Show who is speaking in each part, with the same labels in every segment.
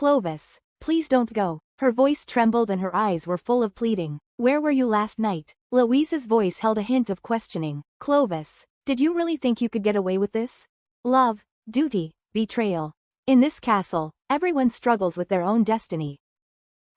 Speaker 1: Clovis, please don't go. Her voice trembled and her eyes were full of pleading. Where were you last night? Louise's voice held a hint of questioning. Clovis, did you really think you could get away with this? Love, duty, betrayal. In this castle, everyone struggles with their own destiny.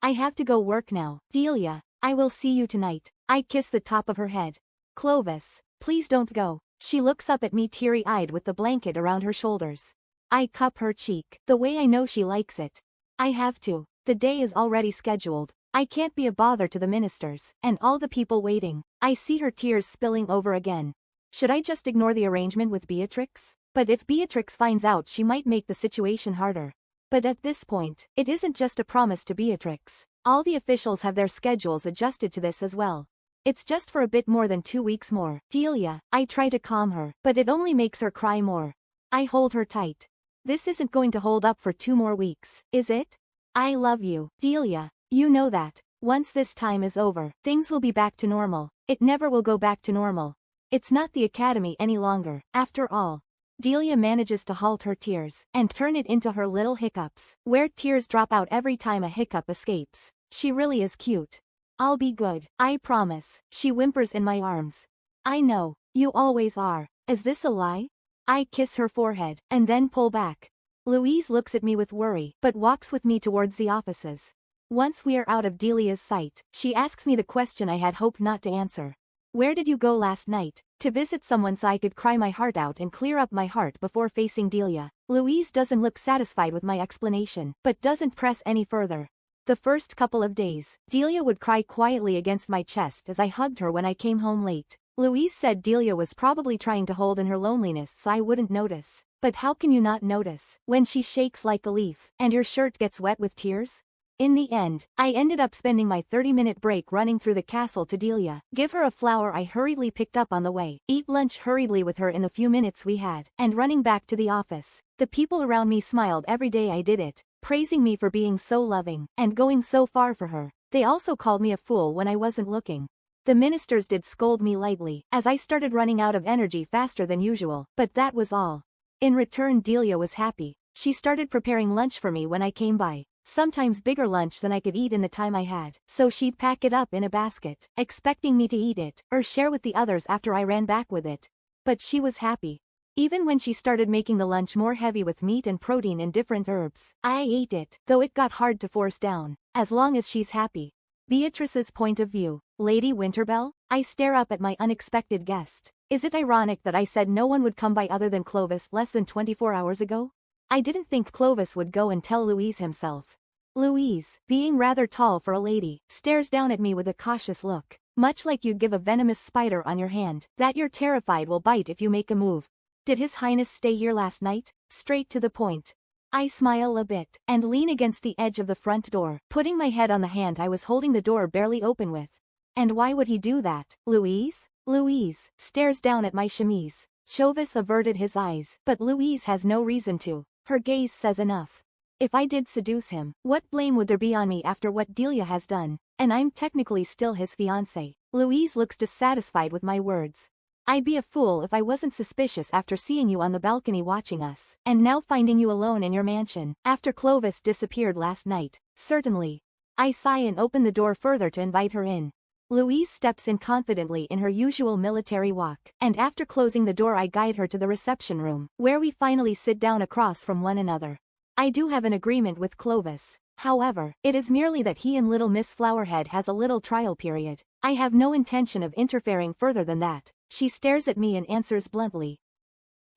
Speaker 1: I have to go work now. Delia, I will see you tonight. I kiss the top of her head. Clovis, please don't go. She looks up at me teary-eyed with the blanket around her shoulders. I cup her cheek, the way I know she likes it. I have to. The day is already scheduled. I can't be a bother to the ministers, and all the people waiting. I see her tears spilling over again. Should I just ignore the arrangement with Beatrix? But if Beatrix finds out, she might make the situation harder. But at this point, it isn't just a promise to Beatrix. All the officials have their schedules adjusted to this as well. It's just for a bit more than 2 weeks more. Delia, I try to calm her, but it only makes her cry more. I hold her tight. This isn't going to hold up for 2 more weeks, is it? I love you, Delia. You know that. Once this time is over, things will be back to normal. It never will go back to normal. It's not the academy any longer, after all. Delia manages to halt her tears and turn it into her little hiccups, where tears drop out every time a hiccup escapes. She really is cute. I'll be good, I promise. She whimpers in my arms. I know, you always are. Is this a lie? I kiss her forehead, and then pull back. Louise looks at me with worry, but walks with me towards the offices. Once we are out of Delia's sight, she asks me the question I had hoped not to answer. Where did you go last night? To visit someone so I could cry my heart out and clear up my heart before facing Delia. Louise doesn't look satisfied with my explanation, but doesn't press any further. The first couple of days, Delia would cry quietly against my chest as I hugged her when I came home late. Louise said Delia was probably trying to hold in her loneliness so I wouldn't notice. But how can you not notice when she shakes like a leaf and your shirt gets wet with tears? In the end, I ended up spending my 30-minute break running through the castle to Delia, give her a flower I hurriedly picked up on the way, eat lunch hurriedly with her in the few minutes we had, and running back to the office. The people around me smiled every day I did it, praising me for being so loving and going so far for her. They also called me a fool when I wasn't looking. The ministers did scold me lightly, as I started running out of energy faster than usual, but that was all. In return, Delia was happy. She started preparing lunch for me when I came by. Sometimes bigger lunch than I could eat in the time I had, so she'd pack it up in a basket, expecting me to eat it, or share with the others after I ran back with it. But she was happy. Even when she started making the lunch more heavy with meat and protein and different herbs, I ate it, though it got hard to force down. As long as she's happy. Beatrice's point of view. Lady Winterbell? I stare up at my unexpected guest. Is it ironic that I said no one would come by other than Clovis less than 24 hours ago? I didn't think Clovis would go and tell Louise himself. Louise, being rather tall for a lady, stares down at me with a cautious look, much like you'd give a venomous spider on your hand, that you're terrified will bite if you make a move. Did His Highness stay here last night? Straight to the point. I smile a bit, and lean against the edge of the front door, putting my head on the hand I was holding the door barely open with. And why would he do that, Louise? Louise stares down at my chemise. Chauvis averted his eyes, but Louise has no reason to. Her gaze says enough. If I did seduce him, what blame would there be on me after what Delia has done? And I'm technically still his fiancé. Louise looks dissatisfied with my words. I'd be a fool if I wasn't suspicious after seeing you on the balcony watching us, and now finding you alone in your mansion, after Clovis disappeared last night. Certainly. I sigh and open the door further to invite her in. Louise steps in confidently in her usual military walk, and after closing the door I guide her to the reception room, where we finally sit down across from one another. I do have an agreement with Clovis. However, it is merely that he and little Miss Flowerhead has a little trial period. I have no intention of interfering further than that. She stares at me and answers bluntly.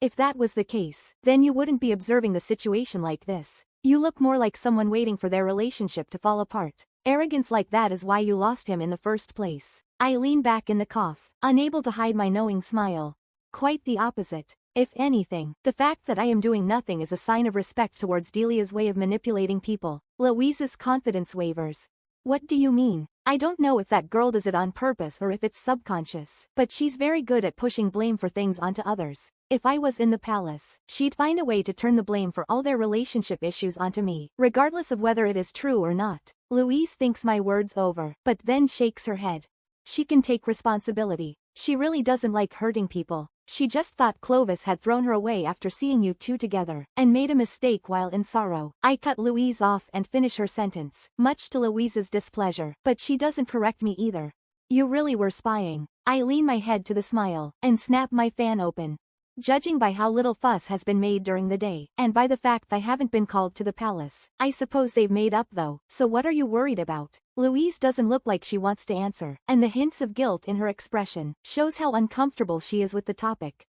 Speaker 1: If that was the case, then you wouldn't be observing the situation like this. You look more like someone waiting for their relationship to fall apart. Arrogance like that is why you lost him in the first place. I lean back in the cough, unable to hide my knowing smile. Quite the opposite. If anything, the fact that I am doing nothing is a sign of respect towards Delia's way of manipulating people. Louise's confidence wavers. What do you mean? I don't know if that girl does it on purpose or if it's subconscious, but she's very good at pushing blame for things onto others. If I was in the palace, she'd find a way to turn the blame for all their relationship issues onto me, regardless of whether it is true or not. Louise thinks my words over, but then shakes her head. She can take responsibility. She really doesn't like hurting people. She just thought Clovis had thrown her away after seeing you two together, and made a mistake while in sorrow. I cut Louise off and finish her sentence, much to Louise's displeasure, but she doesn't correct me either. You really were spying. I lean my head to the smile, and snap my fan open. Judging by how little fuss has been made during the day, and by the fact I haven't been called to the palace, I suppose they've made up though. So what are you worried about? Louise doesn't look like she wants to answer, and the hints of guilt in her expression shows how uncomfortable she is with the topic.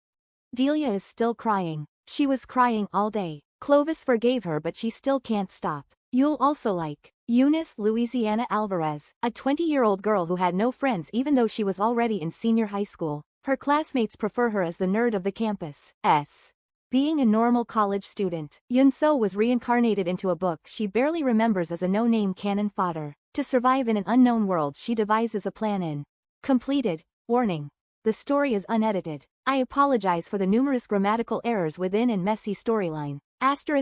Speaker 1: Delia is still crying. She was crying all day. Clovis forgave her, but she still can't stop. You'll also like Eunice Louisiana Alvarez, a 20-year-old girl who had no friends even though she was already in senior high school. Her classmates prefer her as the nerd of the campus. Being a normal college student, Yunso was reincarnated into a book she barely remembers as a no-name cannon fodder. To survive in an unknown world, she devises a plan in. Completed. Warning. The story is unedited. I apologize for the numerous grammatical errors within and messy storyline. After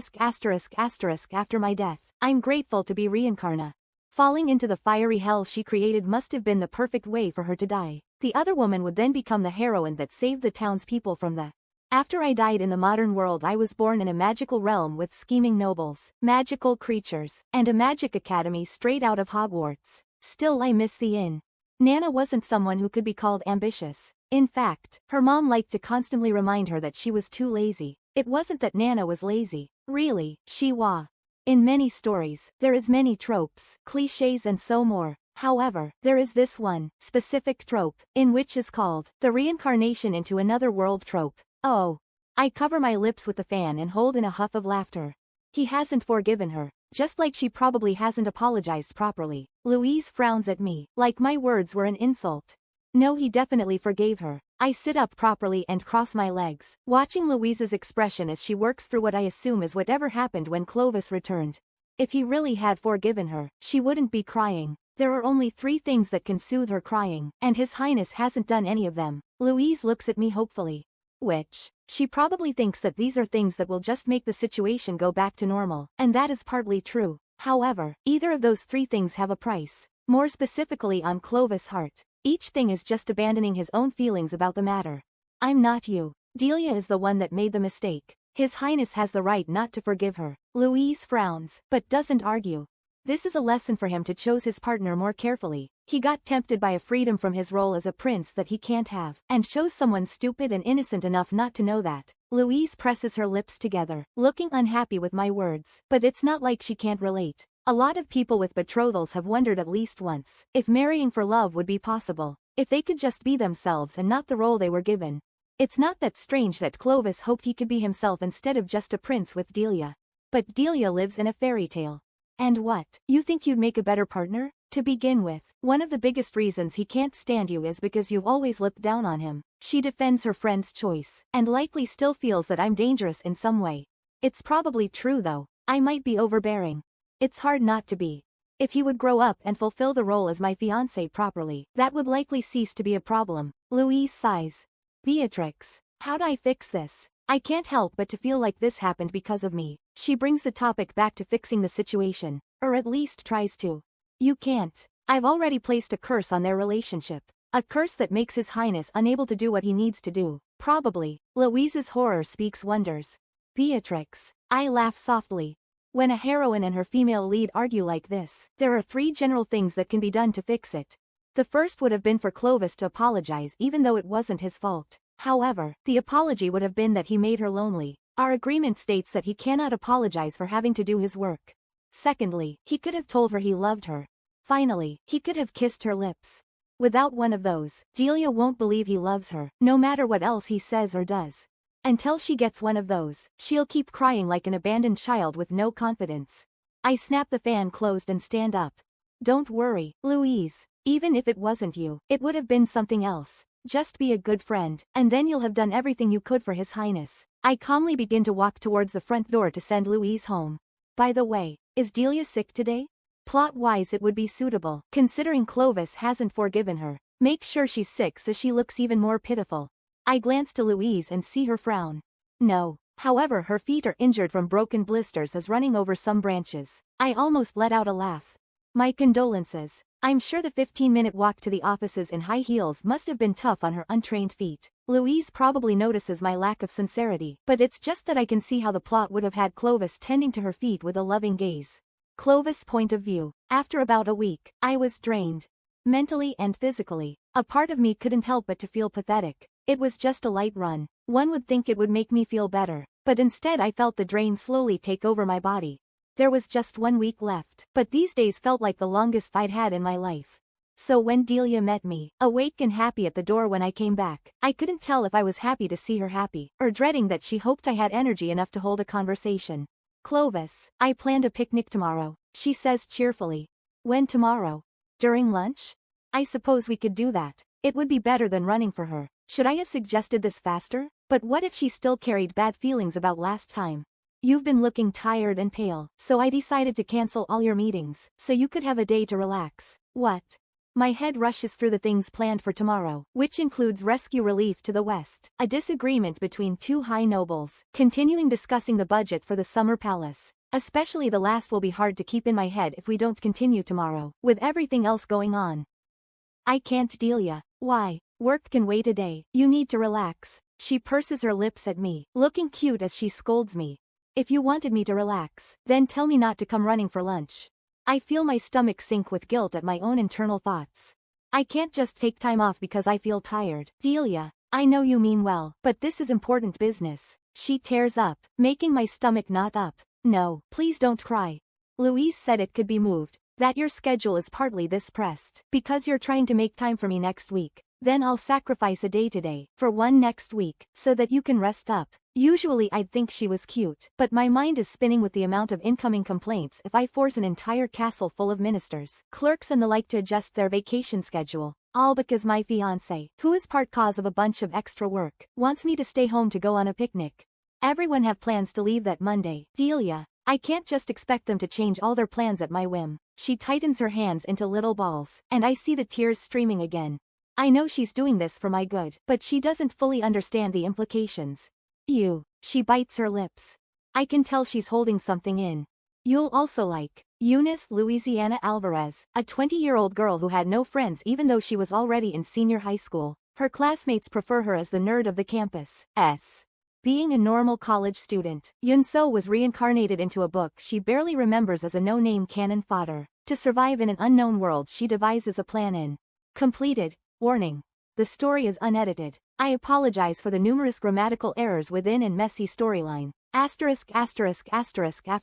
Speaker 1: my death, I'm grateful to be reincarnated. Falling into the fiery hell she created must have been the perfect way for her to die. The other woman would then become the heroine that saved the townspeople from the. After I died in the modern world, I was born in a magical realm with scheming nobles, magical creatures, and a magic academy straight out of Hogwarts. Still, I miss the inn. Nana wasn't someone who could be called ambitious. In fact, her mom liked to constantly remind her that she was too lazy. It wasn't that Nana was lazy. Really, she was. In many stories, there is many tropes, clichés and so more. However, there is this one specific trope, in which is called the reincarnation into another world trope. Oh. I cover my lips with the fan and hold in a huff of laughter. He hasn't forgiven her, just like she probably hasn't apologized properly. Louise frowns at me, like my words were an insult. No, he definitely forgave her. I sit up properly and cross my legs, watching Louise's expression as she works through what I assume is whatever happened when Clovis returned. If he really had forgiven her, she wouldn't be crying. There are only 3 things that can soothe her crying, and His Highness hasn't done any of them. Louise looks at me hopefully. Which, she probably thinks that these are things that will just make the situation go back to normal, and that is partly true. However, either of those 3 things have a price. More specifically on Clovis' heart. Each thing is just abandoning his own feelings about the matter. I'm not you. Delia is the one that made the mistake. His Highness has the right not to forgive her. Louise frowns, but doesn't argue. This is a lesson for him to choose his partner more carefully. He got tempted by a freedom from his role as a prince that he can't have, and chose someone stupid and innocent enough not to know that. Louise presses her lips together, looking unhappy with my words, but it's not like she can't relate. A lot of people with betrothals have wondered at least once if marrying for love would be possible, if they could just be themselves and not the role they were given. It's not that strange that Clovis hoped he could be himself instead of just a prince with Delia. But Delia lives in a fairy tale. And what? You think you'd make a better partner? To begin with, one of the biggest reasons he can't stand you is because you've always looked down on him. She defends her friend's choice, and likely still feels that I'm dangerous in some way. It's probably true though. I might be overbearing. It's hard not to be. If he would grow up and fulfill the role as my fiancé properly, that would likely cease to be a problem. Louise sighs. Beatrix, how'd I fix this? I can't help but to feel like this happened because of me. She brings the topic back to fixing the situation, or at least tries to. You can't. I've already placed a curse on their relationship. A curse that makes His Highness unable to do what he needs to do. Probably. Louise's horror speaks wonders. Beatrix. I laugh softly. When a heroine and her female lead argue like this, there are 3 general things that can be done to fix it. The first would have been for Clovis to apologize even though it wasn't his fault. However, the apology would have been that he made her lonely. Our agreement states that he cannot apologize for having to do his work. Secondly, he could have told her he loved her. Finally, he could have kissed her lips. Without one of those, Delia won't believe he loves her, no matter what else he says or does. Until she gets one of those, she'll keep crying like an abandoned child with no confidence. I snap the fan closed and stand up. Don't worry, Louise. Even if it wasn't you, it would have been something else. Just be a good friend, and then you'll have done everything you could for His Highness. I calmly begin to walk towards the front door to send Louise home. By the way, is Delia sick today? Plot-wise it would be suitable, considering Clovis hasn't forgiven her. Make sure she's sick so she looks even more pitiful. I glance to Louise and see her frown. No. However, her feet are injured from broken blisters as running over some branches. I almost let out a laugh. My condolences. I'm sure the 15-minute walk to the offices in high heels must have been tough on her untrained feet. Louise probably notices my lack of sincerity, but it's just that I can see how the plot would have had Clovis tending to her feet with a loving gaze. Clovis' point of view. After about a week, I was drained. Mentally and physically. A part of me couldn't help but to feel pathetic. It was just a light run. One would think it would make me feel better, but instead I felt the drain slowly take over my body. There was just 1 week left, but these days felt like the longest I'd had in my life. So when Delia met me, awake and happy at the door when I came back, I couldn't tell if I was happy to see her happy, or dreading that she hoped I had energy enough to hold a conversation. Clovis, I planned a picnic tomorrow, she says cheerfully. When tomorrow? During lunch? I suppose we could do that. It would be better than running for her. Should I have suggested this faster? But what if she still carried bad feelings about last time? You've been looking tired and pale, so I decided to cancel all your meetings, so you could have a day to relax. What? My head rushes through the things planned for tomorrow, which includes rescue relief to the west, a disagreement between two high nobles, continuing discussing the budget for the summer palace. Especially the last will be hard to keep in my head if we don't continue tomorrow, with everything else going on. I can't, Delia. Why? Work can wait a day. You need to relax. She purses her lips at me, looking cute as she scolds me. If you wanted me to relax, then tell me not to come running for lunch. I feel my stomach sink with guilt at my own internal thoughts. I can't just take time off because I feel tired. Delia, I know you mean well, but this is important business. She tears up, making my stomach knot up. No, please don't cry. Louise said it could be moved, that your schedule is partly this pressed, because you're trying to make time for me next week. Then I'll sacrifice a day today, for one next week, so that you can rest up. Usually I'd think she was cute, but my mind is spinning with the amount of incoming complaints if I force an entire castle full of ministers, clerks and the like to adjust their vacation schedule. All because my fiancé, who is part cause of a bunch of extra work, wants me to stay home to go on a picnic. Everyone have plans to leave that Monday. Delia, I can't just expect them to change all their plans at my whim. She tightens her hands into little balls, and I see the tears streaming again. I know she's doing this for my good, but she doesn't fully understand the implications. She bites her lips. I can tell she's holding something in. You'll also like Eunice Louisiana Alvarez, a 20-year-old girl who had no friends even though she was already in senior high school. Her classmates prefer her as the nerd of the campus. Being a normal college student, Yunso was reincarnated into a book she barely remembers as a no-name cannon fodder. To survive in an unknown world she devises a plan in. Completed. Warning. The story is unedited. I apologize for the numerous grammatical errors within and messy storyline. After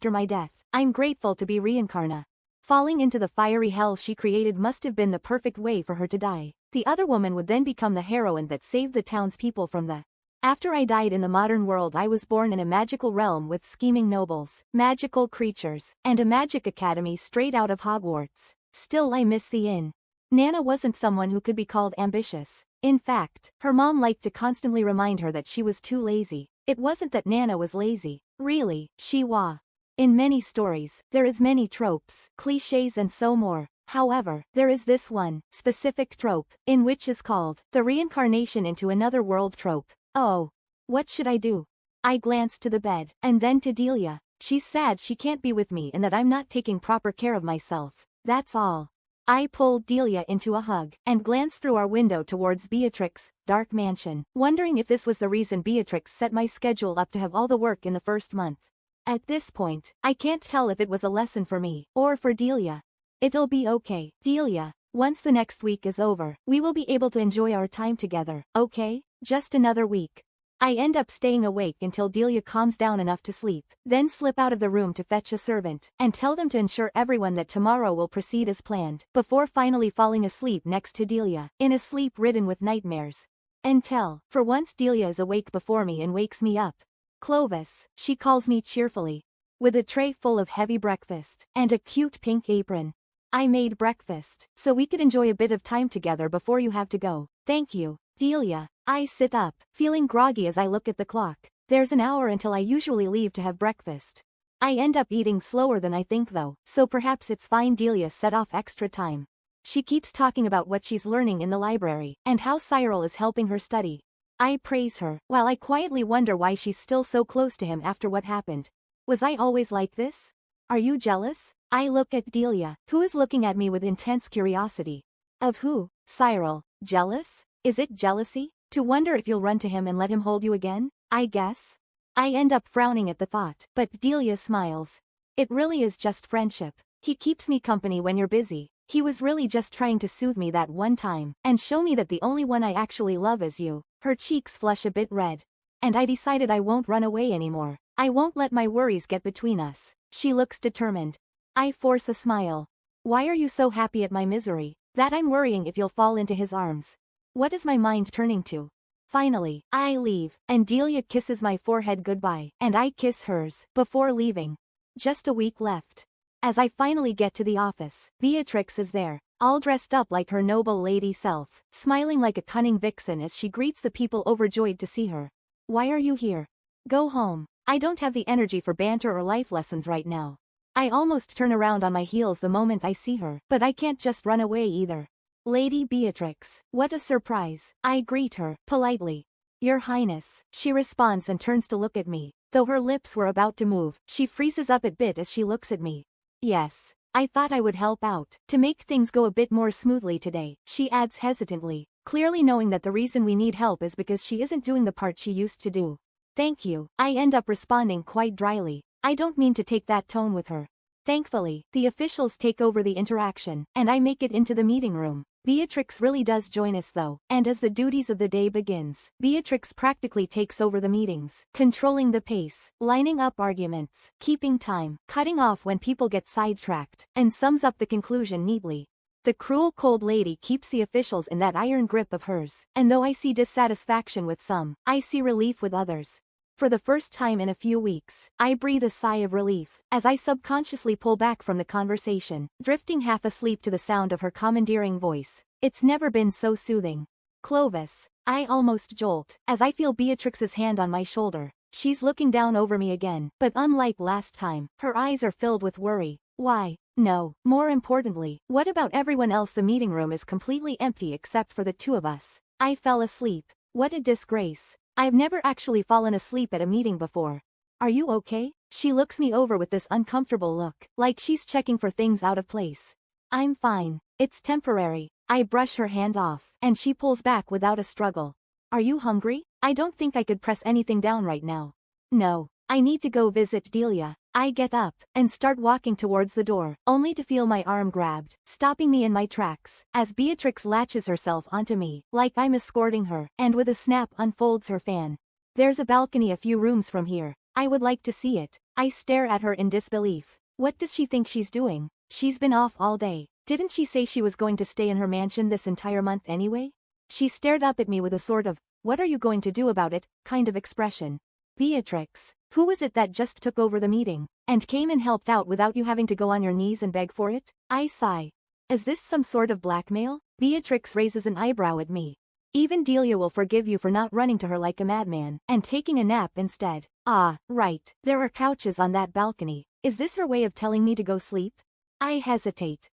Speaker 1: my death, I'm grateful to be reincarnated. Falling into the fiery hell she created must have been the perfect way for her to die. The other woman would then become the heroine that saved the townspeople from the... After I died in the modern world I was born in a magical realm with scheming nobles, magical creatures, and a magic academy straight out of Hogwarts. Still I miss the inn. Nana wasn't someone who could be called ambitious. In fact, her mom liked to constantly remind her that she was too lazy. It wasn't that Nana was lazy. Really, she was. In many stories, there is many tropes, clichés and so more. However, there is this one, specific trope, in which is called, the reincarnation into another world trope. Oh. What should I do? I glanced to the bed, and then to Delia. She's sad she can't be with me and that I'm not taking proper care of myself. That's all. I pulled Delia into a hug, and glanced through our window towards Beatrix's dark mansion, wondering if this was the reason Beatrix set my schedule up to have all the work in the first month. At this point, I can't tell if it was a lesson for me, or for Delia. It'll be okay, Delia. Once the next week is over, we will be able to enjoy our time together, okay? Just another week. I end up staying awake until Delia calms down enough to sleep, then slip out of the room to fetch a servant, and tell them to ensure everyone that tomorrow will proceed as planned, before finally falling asleep next to Delia, in a sleep ridden with nightmares. Until, for once Delia is awake before me and wakes me up. Clovis, she calls me cheerfully. With a tray full of heavy breakfast, and a cute pink apron. I made breakfast, so we could enjoy a bit of time together before you have to go. Thank you, Delia. I sit up, feeling groggy as I look at the clock. There's an hour until I usually leave to have breakfast. I end up eating slower than I think though, so perhaps it's fine. Delia set off extra time. She keeps talking about what she's learning in the library, and how Cyril is helping her study. I praise her, while I quietly wonder why she's still so close to him after what happened. Was I always like this? Are you jealous? I look at Delia, who is looking at me with intense curiosity. Of who? Cyril. Jealous? Is it jealousy? To wonder if you'll run to him and let him hold you again? I guess. I end up frowning at the thought, but Delia smiles. It really is just friendship. He keeps me company when you're busy. He was really just trying to soothe me that one time, and show me that the only one I actually love is you. Her cheeks flush a bit red. And I decided I won't run away anymore. I won't let my worries get between us. She looks determined. I force a smile. Why are you so happy at my misery? That I'm worrying if you'll fall into his arms. What is my mind turning to? Finally, I leave, and Delia kisses my forehead goodbye, and I kiss hers, before leaving. Just a week left. As I finally get to the office, Beatrix is there, all dressed up like her noble lady self, smiling like a cunning vixen as she greets the people overjoyed to see her. Why are you here? Go home. I don't have the energy for banter or life lessons right now. I almost turn around on my heels the moment I see her, but I can't just run away either. Lady Beatrix, what a surprise. I greet her, politely. Your Highness, she responds and turns to look at me. Though her lips were about to move, she freezes up a bit as she looks at me. Yes. I thought I would help out, to make things go a bit more smoothly today, she adds hesitantly, clearly knowing that the reason we need help is because she isn't doing the part she used to do. Thank you. I end up responding quite dryly. I don't mean to take that tone with her. Thankfully, the officials take over the interaction, and I make it into the meeting room. Beatrix really does join us though, and as the duties of the day begins, Beatrix practically takes over the meetings, controlling the pace, lining up arguments, keeping time, cutting off when people get sidetracked, and sums up the conclusion neatly. The cruel cold lady keeps the officials in that iron grip of hers, and though I see dissatisfaction with some, I see relief with others. For the first time in a few weeks, I breathe a sigh of relief, as I subconsciously pull back from the conversation, drifting half asleep to the sound of her commandeering voice. It's never been so soothing. Clovis. I almost jolt, as I feel Beatrix's hand on my shoulder. She's looking down over me again, but unlike last time, her eyes are filled with worry. Why? No. More importantly, what about everyone else? The meeting room is completely empty except for the two of us. I fell asleep. What a disgrace. I've never actually fallen asleep at a meeting before. Are you okay? She looks me over with this uncomfortable look, like she's checking for things out of place. I'm fine. It's temporary. I brush her hand off, and she pulls back without a struggle. Are you hungry? I don't think I could press anything down right now. No. I need to go visit Delia. I get up, and start walking towards the door, only to feel my arm grabbed, stopping me in my tracks, as Beatrix latches herself onto me, like I'm escorting her, and with a snap unfolds her fan. There's a balcony a few rooms from here. I would like to see it. I stare at her in disbelief. What does she think she's doing? She's been off all day. Didn't she say she was going to stay in her mansion this entire month anyway? She stared up at me with a sort of, what are you going to do about it, kind of expression. Beatrix, who was it that just took over the meeting, and came and helped out without you having to go on your knees and beg for it? I sigh. Is this some sort of blackmail? Beatrix raises an eyebrow at me. Even Delia will forgive you for not running to her like a madman, and taking a nap instead. Ah, right, there are couches on that balcony. Is this her way of telling me to go sleep? I hesitate.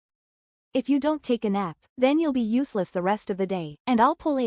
Speaker 1: If you don't take a nap, then you'll be useless the rest of the day, and I'll pull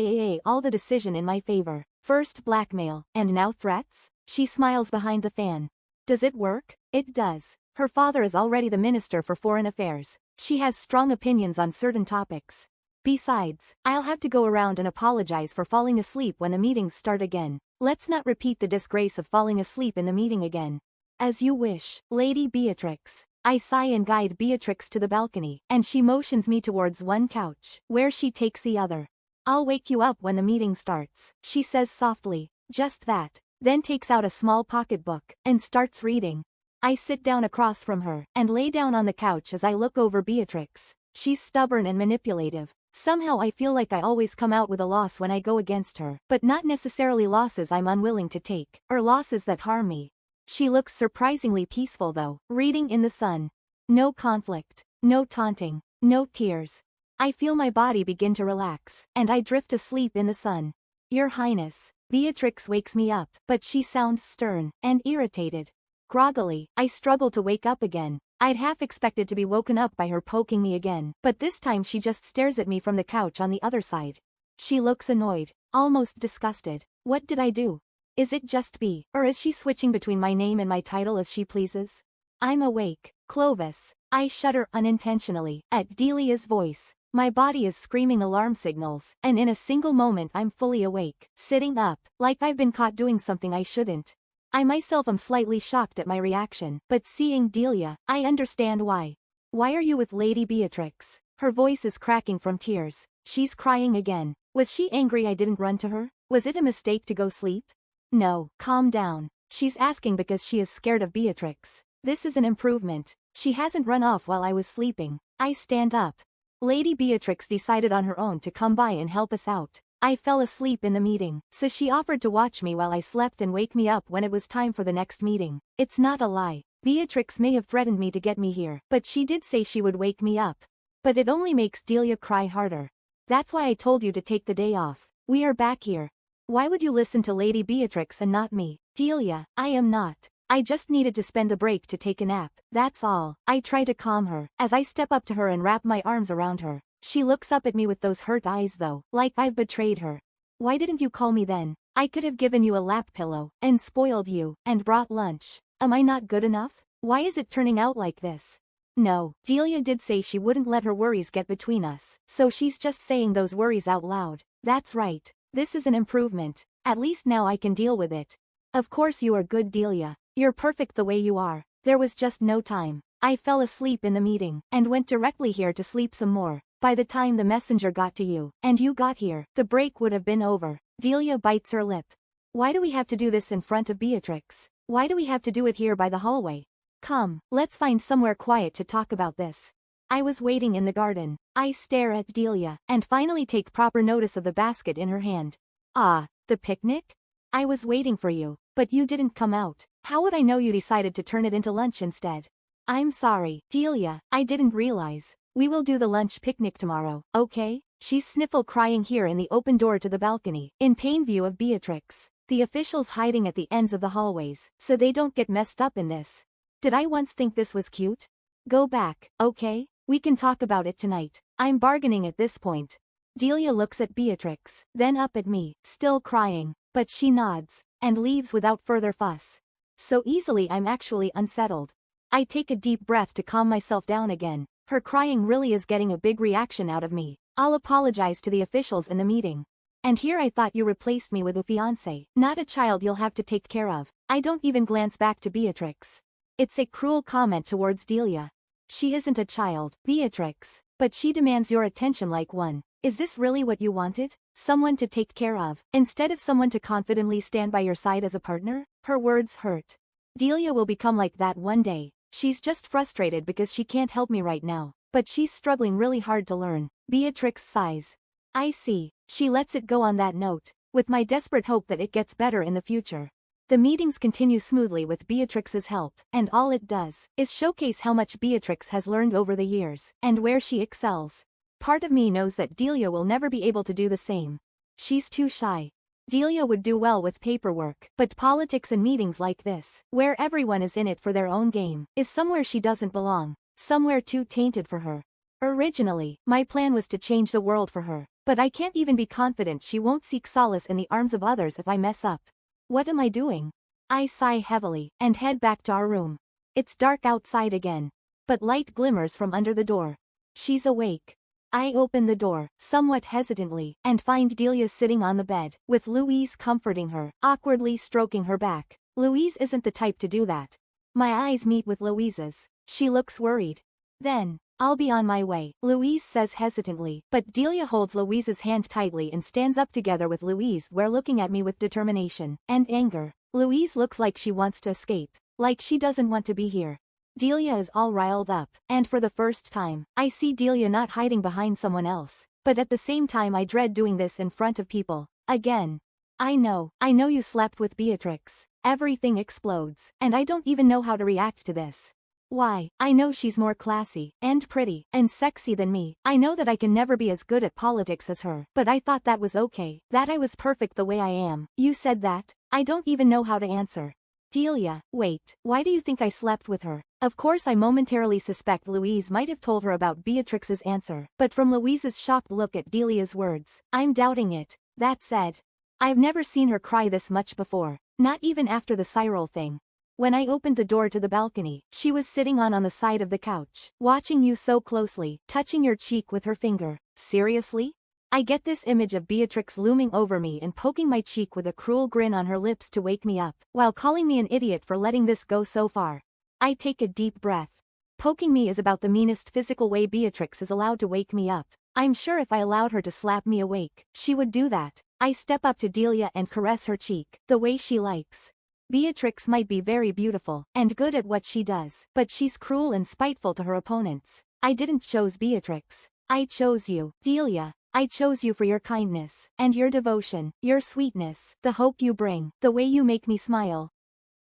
Speaker 1: all the decision in my favor. First blackmail, and now threats? She smiles behind the fan. Does it work? It does. Her father is already the Minister for Foreign Affairs. She has strong opinions on certain topics. Besides, I'll have to go around and apologize for falling asleep when the meetings start again. Let's not repeat the disgrace of falling asleep in the meeting again. As you wish, Lady Beatrix. I sigh and guide Beatrix to the balcony, and she motions me towards one couch, where she takes the other. I'll wake you up when the meeting starts, she says softly. Just that. Then takes out a small pocketbook, and starts reading. I sit down across from her, and lay down on the couch as I look over Beatrix. She's stubborn and manipulative. Somehow I feel like I always come out with a loss when I go against her, but not necessarily losses I'm unwilling to take, or losses that harm me. She looks surprisingly peaceful though, reading in the sun. No conflict, no taunting, no tears. I feel my body begin to relax, and I drift asleep in the sun. Your Highness. Beatrix wakes me up, but she sounds stern, and irritated. Groggily, I struggle to wake up again. I'd half expected to be woken up by her poking me again, but this time she just stares at me from the couch on the other side. She looks annoyed, almost disgusted. What did I do? Is it just B, or is she switching between my name and my title as she pleases? I'm awake, Clovis. I shudder unintentionally at Delia's voice. My body is screaming alarm signals, and in a single moment I'm fully awake, sitting up, like I've been caught doing something I shouldn't. I myself am slightly shocked at my reaction, but seeing Delia, I understand why. Why are you with Lady Beatrix? Her voice is cracking from tears. She's crying again. Was she angry I didn't run to her? Was it a mistake to go sleep? No, calm down. She's asking because she is scared of Beatrix. This is an improvement. She hasn't run off while I was sleeping. I stand up. Lady Beatrix decided on her own to come by and help us out. I fell asleep in the meeting, so she offered to watch me while I slept and wake me up when it was time for the next meeting. It's not a lie. Beatrix may have threatened me to get me here, but she did say she would wake me up. But it only makes Delia cry harder. That's why I told you to take the day off. We are back here. Why would you listen to Lady Beatrix and not me? Delia, I am not. I just needed to spend a break to take a nap, that's all. I try to calm her, as I step up to her and wrap my arms around her. She looks up at me with those hurt eyes though, like I've betrayed her. Why didn't you call me then? I could have given you a lap pillow, and spoiled you, and brought lunch. Am I not good enough? Why is it turning out like this? No, Delia did say she wouldn't let her worries get between us, so she's just saying those worries out loud. That's right. This is an improvement. At least now I can deal with it. Of course you are good, Delia. You're perfect the way you are. There was just no time. I fell asleep in the meeting, and went directly here to sleep some more. By the time the messenger got to you, and you got here, the break would have been over. Delia bites her lip. Why do we have to do this in front of Beatrix? Why do we have to do it here by the hallway? Come, let's find somewhere quiet to talk about this. I was waiting in the garden. I stare at Delia, and finally take proper notice of the basket in her hand. Ah, the picnic? I was waiting for you, but you didn't come out. How would I know you decided to turn it into lunch instead? I'm sorry, Delia, I didn't realize. We will do the lunch picnic tomorrow, okay? She's sniffle crying here in the open door to the balcony, in plain view of Beatrix. The officials hiding at the ends of the hallways, so they don't get messed up in this. Did I once think this was cute? Go back, okay? We can talk about it tonight. I'm bargaining at this point. Delia looks at Beatrix, then up at me, still crying, but she nods, and leaves without further fuss. So easily I'm actually unsettled. I take a deep breath to calm myself down again. Her crying really is getting a big reaction out of me. I'll apologize to the officials in the meeting. And here I thought you replaced me with a fiancé, not a child you'll have to take care of. I don't even glance back to Beatrix. It's a cruel comment towards Delia. She isn't a child, Beatrix, but she demands your attention like one. Is this really what you wanted? Someone to take care of, instead of someone to confidently stand by your side as a partner? Her words hurt. Delia will become like that one day. She's just frustrated because she can't help me right now, but she's struggling really hard to learn. Beatrix sighs. I see. She lets it go on that note, with my desperate hope that it gets better in the future. The meetings continue smoothly with Beatrix's help, and all it does is showcase how much Beatrix has learned over the years, and where she excels. Part of me knows that Delia will never be able to do the same. She's too shy. Delia would do well with paperwork, but politics and meetings like this, where everyone is in it for their own game, is somewhere she doesn't belong, somewhere too tainted for her. Originally, my plan was to change the world for her, but I can't even be confident she won't seek solace in the arms of others if I mess up. What am I doing? I sigh heavily, and head back to our room. It's dark outside again, but light glimmers from under the door. She's awake. I open the door, somewhat hesitantly, and find Delia sitting on the bed, with Louise comforting her, awkwardly stroking her back. Louise isn't the type to do that. My eyes meet with Louise's. She looks worried. Then, I'll be on my way, Louise says hesitantly, but Delia holds Louise's hand tightly and stands up together with Louise, where looking at me with determination and anger. Louise looks like she wants to escape, like she doesn't want to be here. Delia is all riled up, and for the first time, I see Delia not hiding behind someone else, but at the same time I dread doing this in front of people. Again. I know you slept with Beatrix. Everything explodes, and I don't even know how to react to this. Why? I know she's more classy, and pretty, and sexy than me. I know that I can never be as good at politics as her, but I thought that was okay, that I was perfect the way I am. You said that? I don't even know how to answer. Delia, wait, why do you think I slept with her? Of course I momentarily suspect Louise might have told her about Beatrix's answer, but from Louise's shocked look at Delia's words, I'm doubting it. That said, I've never seen her cry this much before, not even after the Cyril thing. When I opened the door to the balcony, she was sitting on the side of the couch, watching you so closely, touching your cheek with her finger. Seriously? I get this image of Beatrix looming over me and poking my cheek with a cruel grin on her lips to wake me up, while calling me an idiot for letting this go so far. I take a deep breath. Poking me is about the meanest physical way Beatrix is allowed to wake me up. I'm sure if I allowed her to slap me awake, she would do that. I step up to Delia and caress her cheek, the way she likes. Beatrix might be very beautiful, and good at what she does, but she's cruel and spiteful to her opponents. I didn't choose Beatrix. I chose you, Delia. I chose you for your kindness, and your devotion, your sweetness, the hope you bring, the way you make me smile.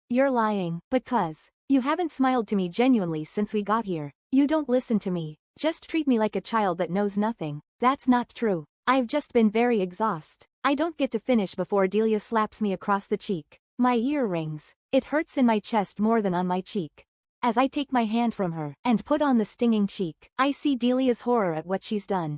Speaker 1: You're lying, because you haven't smiled to me genuinely since we got here. You don't listen to me, just treat me like a child that knows nothing. That's not true. I've just been very exhausted. I don't get to finish before Delia slaps me across the cheek. My ear rings. It hurts in my chest more than on my cheek. As I take my hand from her, and put on the stinging cheek, I see Delia's horror at what she's done.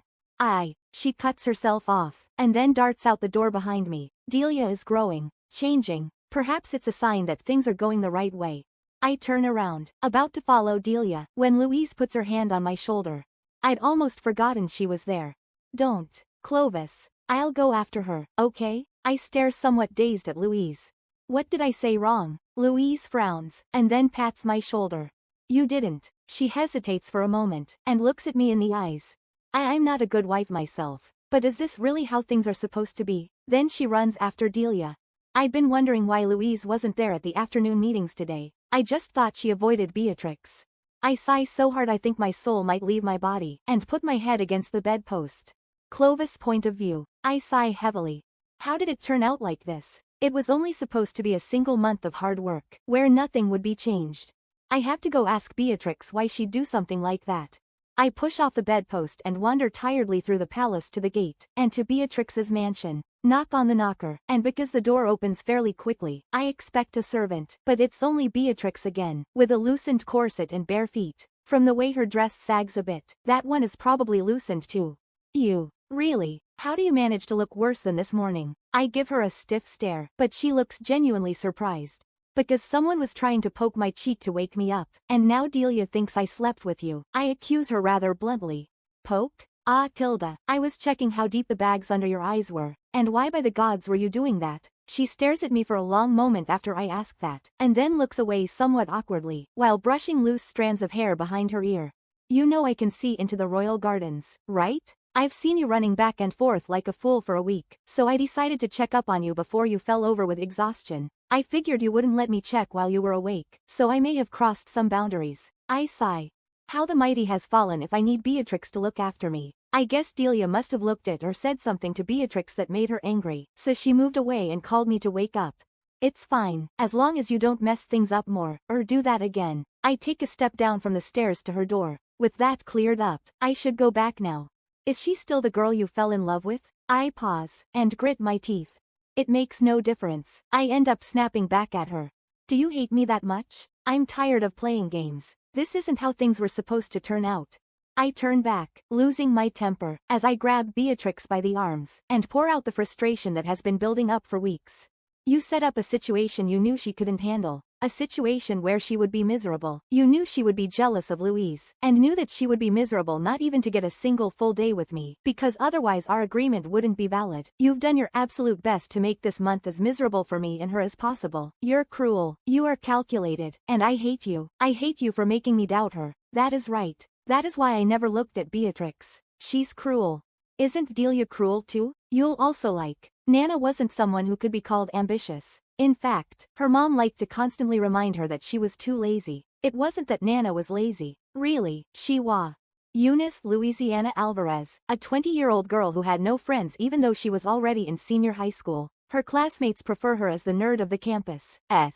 Speaker 1: She cuts herself off, and then darts out the door behind me. Delia is growing, changing. Perhaps it's a sign that things are going the right way. I turn around, about to follow Delia, when Louise puts her hand on my shoulder. I'd almost forgotten she was there. Don't, Clovis. I'll go after her, okay? I stare somewhat dazed at Louise. What did I say wrong? Louise frowns, and then pats my shoulder. You didn't. She hesitates for a moment, and looks at me in the eyes. I'm not a good wife myself, but is this really how things are supposed to be? Then she runs after Delia. I'd been wondering why Louise wasn't there at the afternoon meetings today. I just thought she avoided Beatrix. I sigh so hard I think my soul might leave my body, and put my head against the bedpost. Clovis' point of view. I sigh heavily. How did it turn out like this? It was only supposed to be a single month of hard work, where nothing would be changed. I have to go ask Beatrix why she'd do something like that. I push off the bedpost and wander tiredly through the palace to the gate, and to Beatrix's mansion. Knock on the knocker, and because the door opens fairly quickly, I expect a servant, but it's only Beatrix again, with a loosened corset and bare feet. From the way her dress sags a bit, that one is probably loosened too. You, really, how do you manage to look worse than this morning? I give her a stiff stare, but she looks genuinely surprised. Because someone was trying to poke my cheek to wake me up, and now Delia thinks I slept with you. I accuse her rather bluntly. Poke? Ah, Tilda, I was checking how deep the bags under your eyes were, and why by the gods were you doing that? She stares at me for a long moment after I ask that, and then looks away somewhat awkwardly, while brushing loose strands of hair behind her ear. You know I can see into the royal gardens, right? I've seen you running back and forth like a fool for a week, so I decided to check up on you before you fell over with exhaustion. I figured you wouldn't let me check while you were awake, so I may have crossed some boundaries. I sigh. How the mighty has fallen if I need Beatrix to look after me. I guess Delia must have looked at or said something to Beatrix that made her angry, so she moved away and called me to wake up. It's fine, as long as you don't mess things up more, or do that again. I take a step down from the stairs to her door. With that cleared up, I should go back now. Is she still the girl you fell in love with? I pause, and grit my teeth. It makes no difference. I end up snapping back at her. Do you hate me that much? I'm tired of playing games. This isn't how things were supposed to turn out. I turn back, losing my temper, as I grab Beatrix by the arms, and pour out the frustration that has been building up for weeks. You set up a situation you knew she couldn't handle. A situation where she would be miserable. You knew she would be jealous of Louise, and knew that she would be miserable not even to get a single full day with me, because otherwise our agreement wouldn't be valid. You've done your absolute best to make this month as miserable for me and her as possible. You're cruel. You are calculated, and I hate you. I hate you for making me doubt her. That is right. That is why I never looked at Beatrix. She's cruel. Isn't Delia cruel too? You'll also like. Nana wasn't someone who could be called ambitious. In fact, her mom liked to constantly remind her that she was too lazy. It wasn't that Nana was lazy. Really, she was. Eunice Louisiana Alvarez, a 20-year-old girl who had no friends even though she was already in senior high school. Her classmates prefer her as the nerd of the campus. A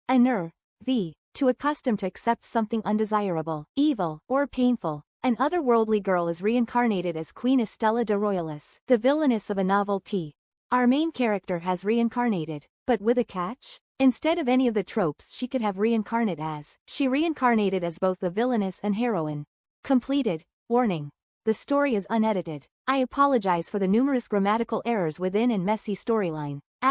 Speaker 1: nerd. Too accustomed to accept something undesirable, evil, or painful. An otherworldly girl is reincarnated as Queen Estella de Royales, the villainess of a novel T. Our main character has reincarnated, but with a catch. Instead of any of the tropes she could have reincarnated as, she reincarnated as both the villainess and heroine. Completed. Warning. The story is unedited. I apologize for the numerous grammatical errors within and messy storyline. *****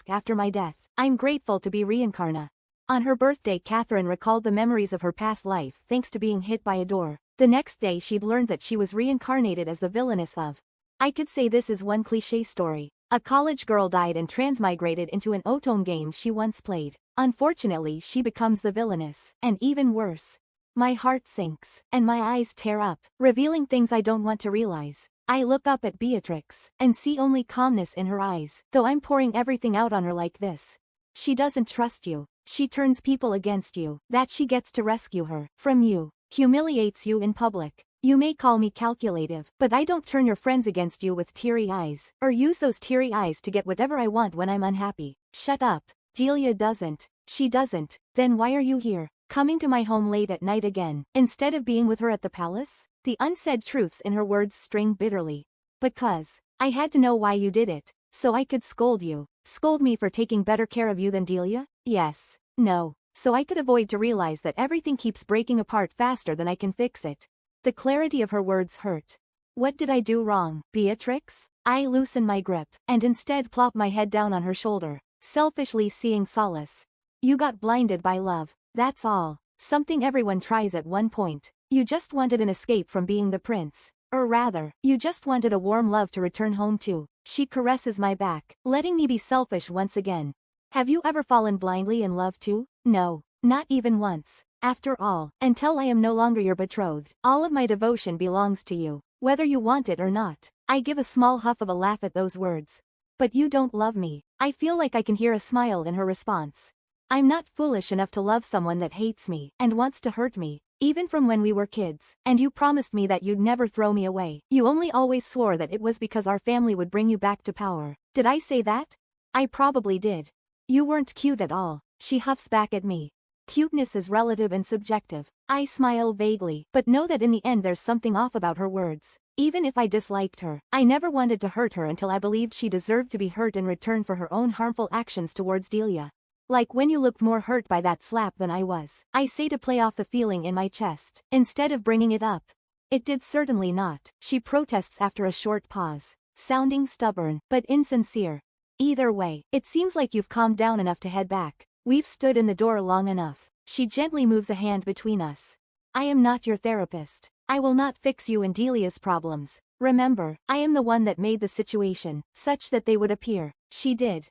Speaker 1: after my death. I'm grateful to be reincarnated. On her birthday, Catherine recalled the memories of her past life thanks to being hit by a door. The next day she'd learned that she was reincarnated as the villainess of. I could say this is one cliché story. A college girl died and transmigrated into an otome game she once played. Unfortunately, she becomes the villainess, and even worse. My heart sinks, and my eyes tear up, revealing things I don't want to realize. I look up at Beatrix, and see only calmness in her eyes, though I'm pouring everything out on her like this. She doesn't trust you. She turns people against you, that she gets to rescue her from you, humiliates you in public. You may call me calculative, but I don't turn your friends against you with teary eyes, or use those teary eyes to get whatever I want when I'm unhappy. Shut up. Delia doesn't. She doesn't. Then why are you here, coming to my home late at night again, instead of being with her at the palace? The unsaid truths in her words sting bitterly. Because I had to know why you did it, so I could scold you. Scold me for taking better care of you than Delia? Yes. No. So I could avoid to realize that everything keeps breaking apart faster than I can fix it. The clarity of her words hurt. What did I do wrong, Beatrix? I loosen my grip, and instead plop my head down on her shoulder, selfishly seeing solace. You got blinded by love, that's all. Something everyone tries at one point. You just wanted an escape from being the prince. Or rather, you just wanted a warm love to return home to. She caresses my back, letting me be selfish once again. Have you ever fallen blindly in love too? No, not even once. After all, until I am no longer your betrothed, all of my devotion belongs to you, whether you want it or not. I give a small huff of a laugh at those words. But you don't love me. I feel like I can hear a smile in her response. I'm not foolish enough to love someone that hates me and wants to hurt me. Even from when we were kids, and you promised me that you'd never throw me away. You only always swore that it was because our family would bring you back to power. Did I say that? I probably did. You weren't cute at all. She huffs back at me. Cuteness is relative and subjective. I smile vaguely, but know that in the end there's something off about her words. Even if I disliked her, I never wanted to hurt her until I believed she deserved to be hurt in return for her own harmful actions towards Delia. Like when you looked more hurt by that slap than I was. I say to play off the feeling in my chest, instead of bringing it up. It did certainly not, she protests after a short pause, sounding stubborn, but insincere. Either way, it seems like you've calmed down enough to head back. We've stood in the door long enough. She gently moves a hand between us. I am not your therapist. I will not fix you and Delia's problems. Remember, I am the one that made the situation such that they would appear. She did.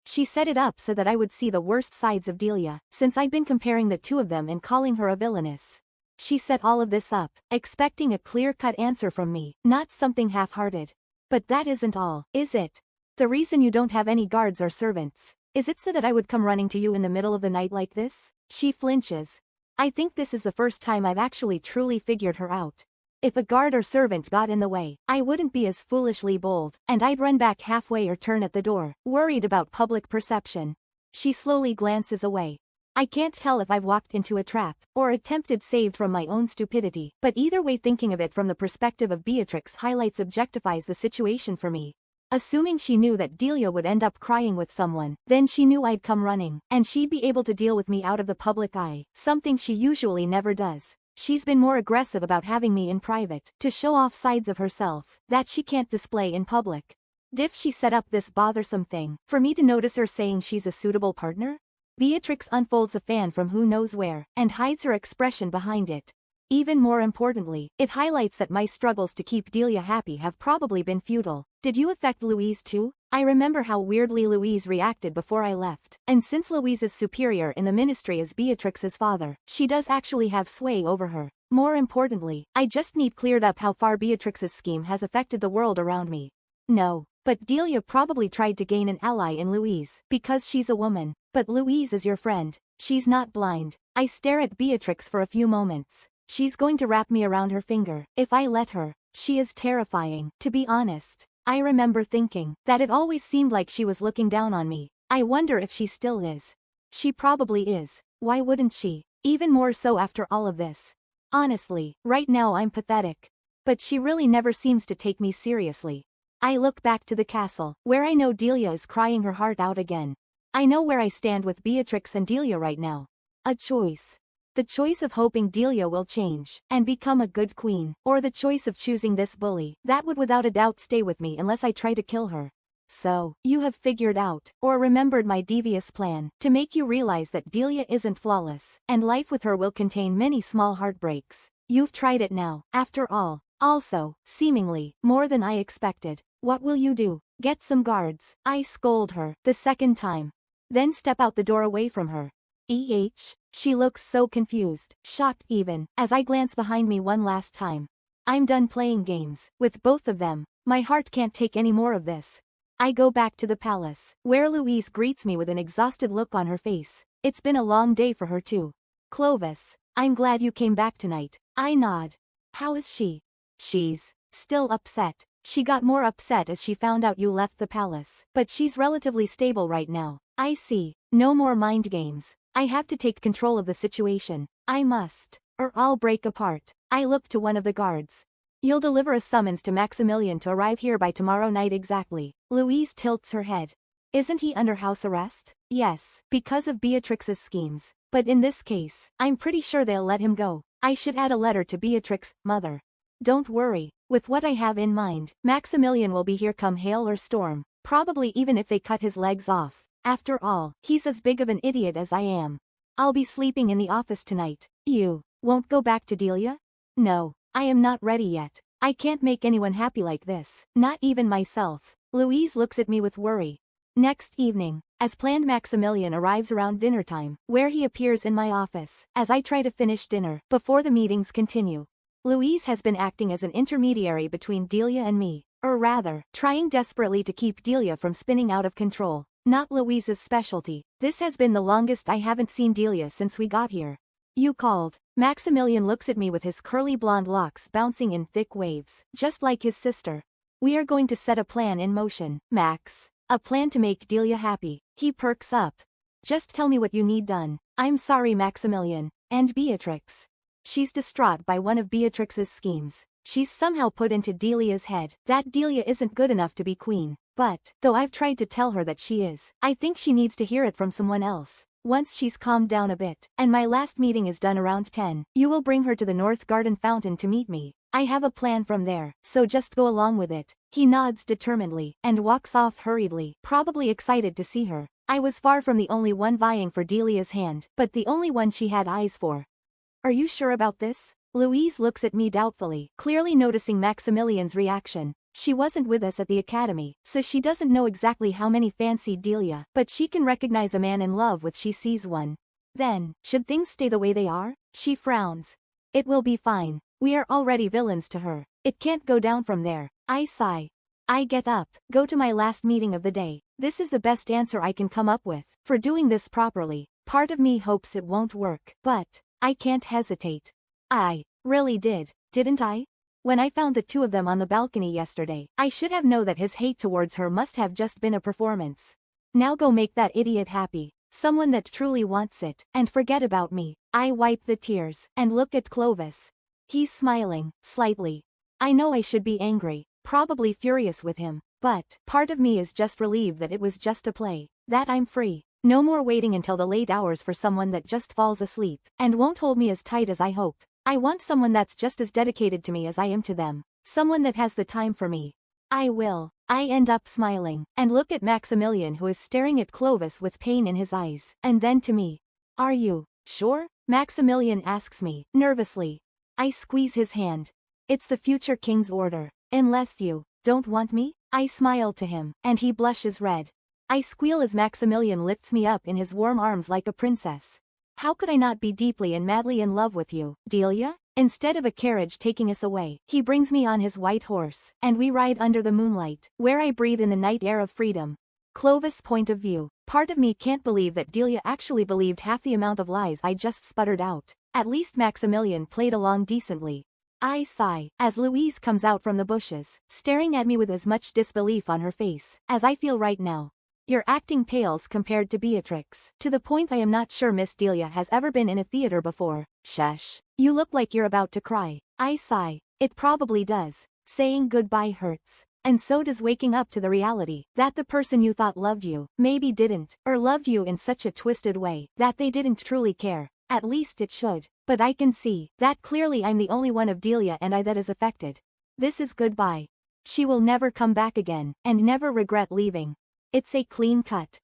Speaker 1: She set it up so that I would see the worst sides of Delia, since I'd been comparing the two of them and calling her a villainess. She set all of this up, expecting a clear-cut answer from me, not something half-hearted. But that isn't all, is it? The reason you don't have any guards or servants, is it so that I would come running to you in the middle of the night like this? She flinches. I think this is the first time I've actually truly figured her out. If a guard or servant got in the way, I wouldn't be as foolishly bold, and I'd run back halfway or turn at the door, worried about public perception. She slowly glances away. I can't tell if I've walked into a trap, or attempted saved from my own stupidity, but either way thinking of it from the perspective of Beatrix highlights objectifies the situation for me. Assuming she knew that Delia would end up crying with someone, then she knew I'd come running, and she'd be able to deal with me out of the public eye, something she usually never does. She's been more aggressive about having me in private, to show off sides of herself that she can't display in public. Diff she set up this bothersome thing, for me to notice her saying she's a suitable partner? Beatrix unfolds a fan from who knows where, and hides her expression behind it. Even more importantly, it highlights that my struggles to keep Delia happy have probably been futile. Did you affect Louise too? I remember how weirdly Louise reacted before I left, and since Louise's superior in the ministry is Beatrix's father, she does actually have sway over her. More importantly, I just need cleared up how far Beatrix's scheme has affected the world around me. No, but Delia probably tried to gain an ally in Louise, because she's a woman. But Louise is your friend. She's not blind. I stare at Beatrix for a few moments. She's going to wrap me around her finger, if I let her. She is terrifying, to be honest. I remember thinking that it always seemed like she was looking down on me. I wonder if she still is. She probably is. Why wouldn't she? Even more so after all of this. Honestly, right now I'm pathetic. But she really never seems to take me seriously. I look back to the castle, where I know Delia is crying her heart out again. I know where I stand with Beatrix and Delia right now. A choice. The choice of hoping Delia will change and become a good queen, or the choice of choosing this bully that would without a doubt stay with me unless I try to kill her. So, you have figured out, or remembered my devious plan, to make you realize that Delia isn't flawless, and life with her will contain many small heartbreaks. You've tried it now, after all. Also, seemingly, more than I expected. What will you do? Get some guards. I scold her, the second time. Then step out the door away from her. She looks so confused, shocked even, as I glance behind me one last time. I'm done playing games, with both of them. My heart can't take any more of this. I go back to the palace, where Louise greets me with an exhausted look on her face. It's been a long day for her too. Clovis, I'm glad you came back tonight. I nod. How is she? She's still upset. She got more upset as she found out you left the palace, but she's relatively stable right now. I see. No more mind games. I have to take control of the situation. I must, or I'll break apart. I look to one of the guards. You'll deliver a summons to Maximilian to arrive here by tomorrow night exactly. Louise tilts her head. Isn't he under house arrest? Yes, because of Beatrix's schemes. But in this case, I'm pretty sure they'll let him go. I should add a letter to Beatrix's mother. Don't worry. With what I have in mind, Maximilian will be here come hail or storm. Probably even if they cut his legs off. After all, he's as big of an idiot as I am. I'll be sleeping in the office tonight. You won't go back to Delia? No, I am not ready yet. I can't make anyone happy like this, not even myself. Louise looks at me with worry. Next evening, as planned, Maximilian arrives around dinner time, where he appears in my office, as I try to finish dinner before the meetings continue. Louise has been acting as an intermediary between Delia and me, or rather, trying desperately to keep Delia from spinning out of control. Not Louise's specialty. This has been the longest I haven't seen Delia since we got here. You called. Maximilian looks at me with his curly blonde locks bouncing in thick waves, just like his sister. We are going to set a plan in motion, Max. A plan to make Delia happy. He perks up. Just tell me what you need done. I'm sorry, Maximilian. And Beatrix. She's distraught by one of Beatrix's schemes. She's somehow put into Delia's head that Delia isn't good enough to be queen. But, though I've tried to tell her that she is, I think she needs to hear it from someone else. Once she's calmed down a bit, and my last meeting is done around 10, you will bring her to the North Garden fountain to meet me. I have a plan from there, so just go along with it. He nods determinedly, and walks off hurriedly, probably excited to see her. I was far from the only one vying for Delia's hand, but the only one she had eyes for. Are you sure about this? Louise looks at me doubtfully, clearly noticing Maximilian's reaction. She wasn't with us at the academy, so she doesn't know exactly how many fancied Delia, but she can recognize a man in love when she sees one. Then, should things stay the way they are? She frowns. It will be fine. We are already villains to her. It can't go down from there. I sigh. I get up, go to my last meeting of the day. This is the best answer I can come up with. For doing this properly, part of me hopes it won't work, but I can't hesitate. I really did, didn't I? When I found the two of them on the balcony yesterday, I should have known that his hate towards her must have just been a performance. Now go make that idiot happy. Someone that truly wants it, and forget about me. I wipe the tears, and look at Clovis. He's smiling, slightly. I know I should be angry, probably furious with him, but part of me is just relieved that it was just a play, that I'm free. No more waiting until the late hours for someone that just falls asleep, and won't hold me as tight as I hope. I want someone that's just as dedicated to me as I am to them. Someone that has the time for me. I will. I end up smiling, and look at Maximilian, who is staring at Clovis with pain in his eyes, and then to me. Are you sure? Maximilian asks me, nervously. I squeeze his hand. It's the future king's order. Unless you don't want me? I smile to him, and he blushes red. I squeal as Maximilian lifts me up in his warm arms like a princess. How could I not be deeply and madly in love with you, Delia? Instead of a carriage taking us away, he brings me on his white horse, and we ride under the moonlight, where I breathe in the night air of freedom. Clovis' point of view. Part of me can't believe that Delia actually believed half the amount of lies I just sputtered out. At least Maximilian played along decently. I sigh, as Louise comes out from the bushes, staring at me with as much disbelief on her face, as I feel right now. Your acting pales compared to Beatrix, to the point I am not sure Miss Delia has ever been in a theater before. Shush. You look like you're about to cry. I sigh. It probably does. Saying goodbye hurts. And so does waking up to the reality that the person you thought loved you, maybe didn't, or loved you in such a twisted way, that they didn't truly care. At least it should. But I can see that clearly I'm the only one of Delia and I that is affected. This is goodbye. She will never come back again, and never regret leaving. It's a clean cut.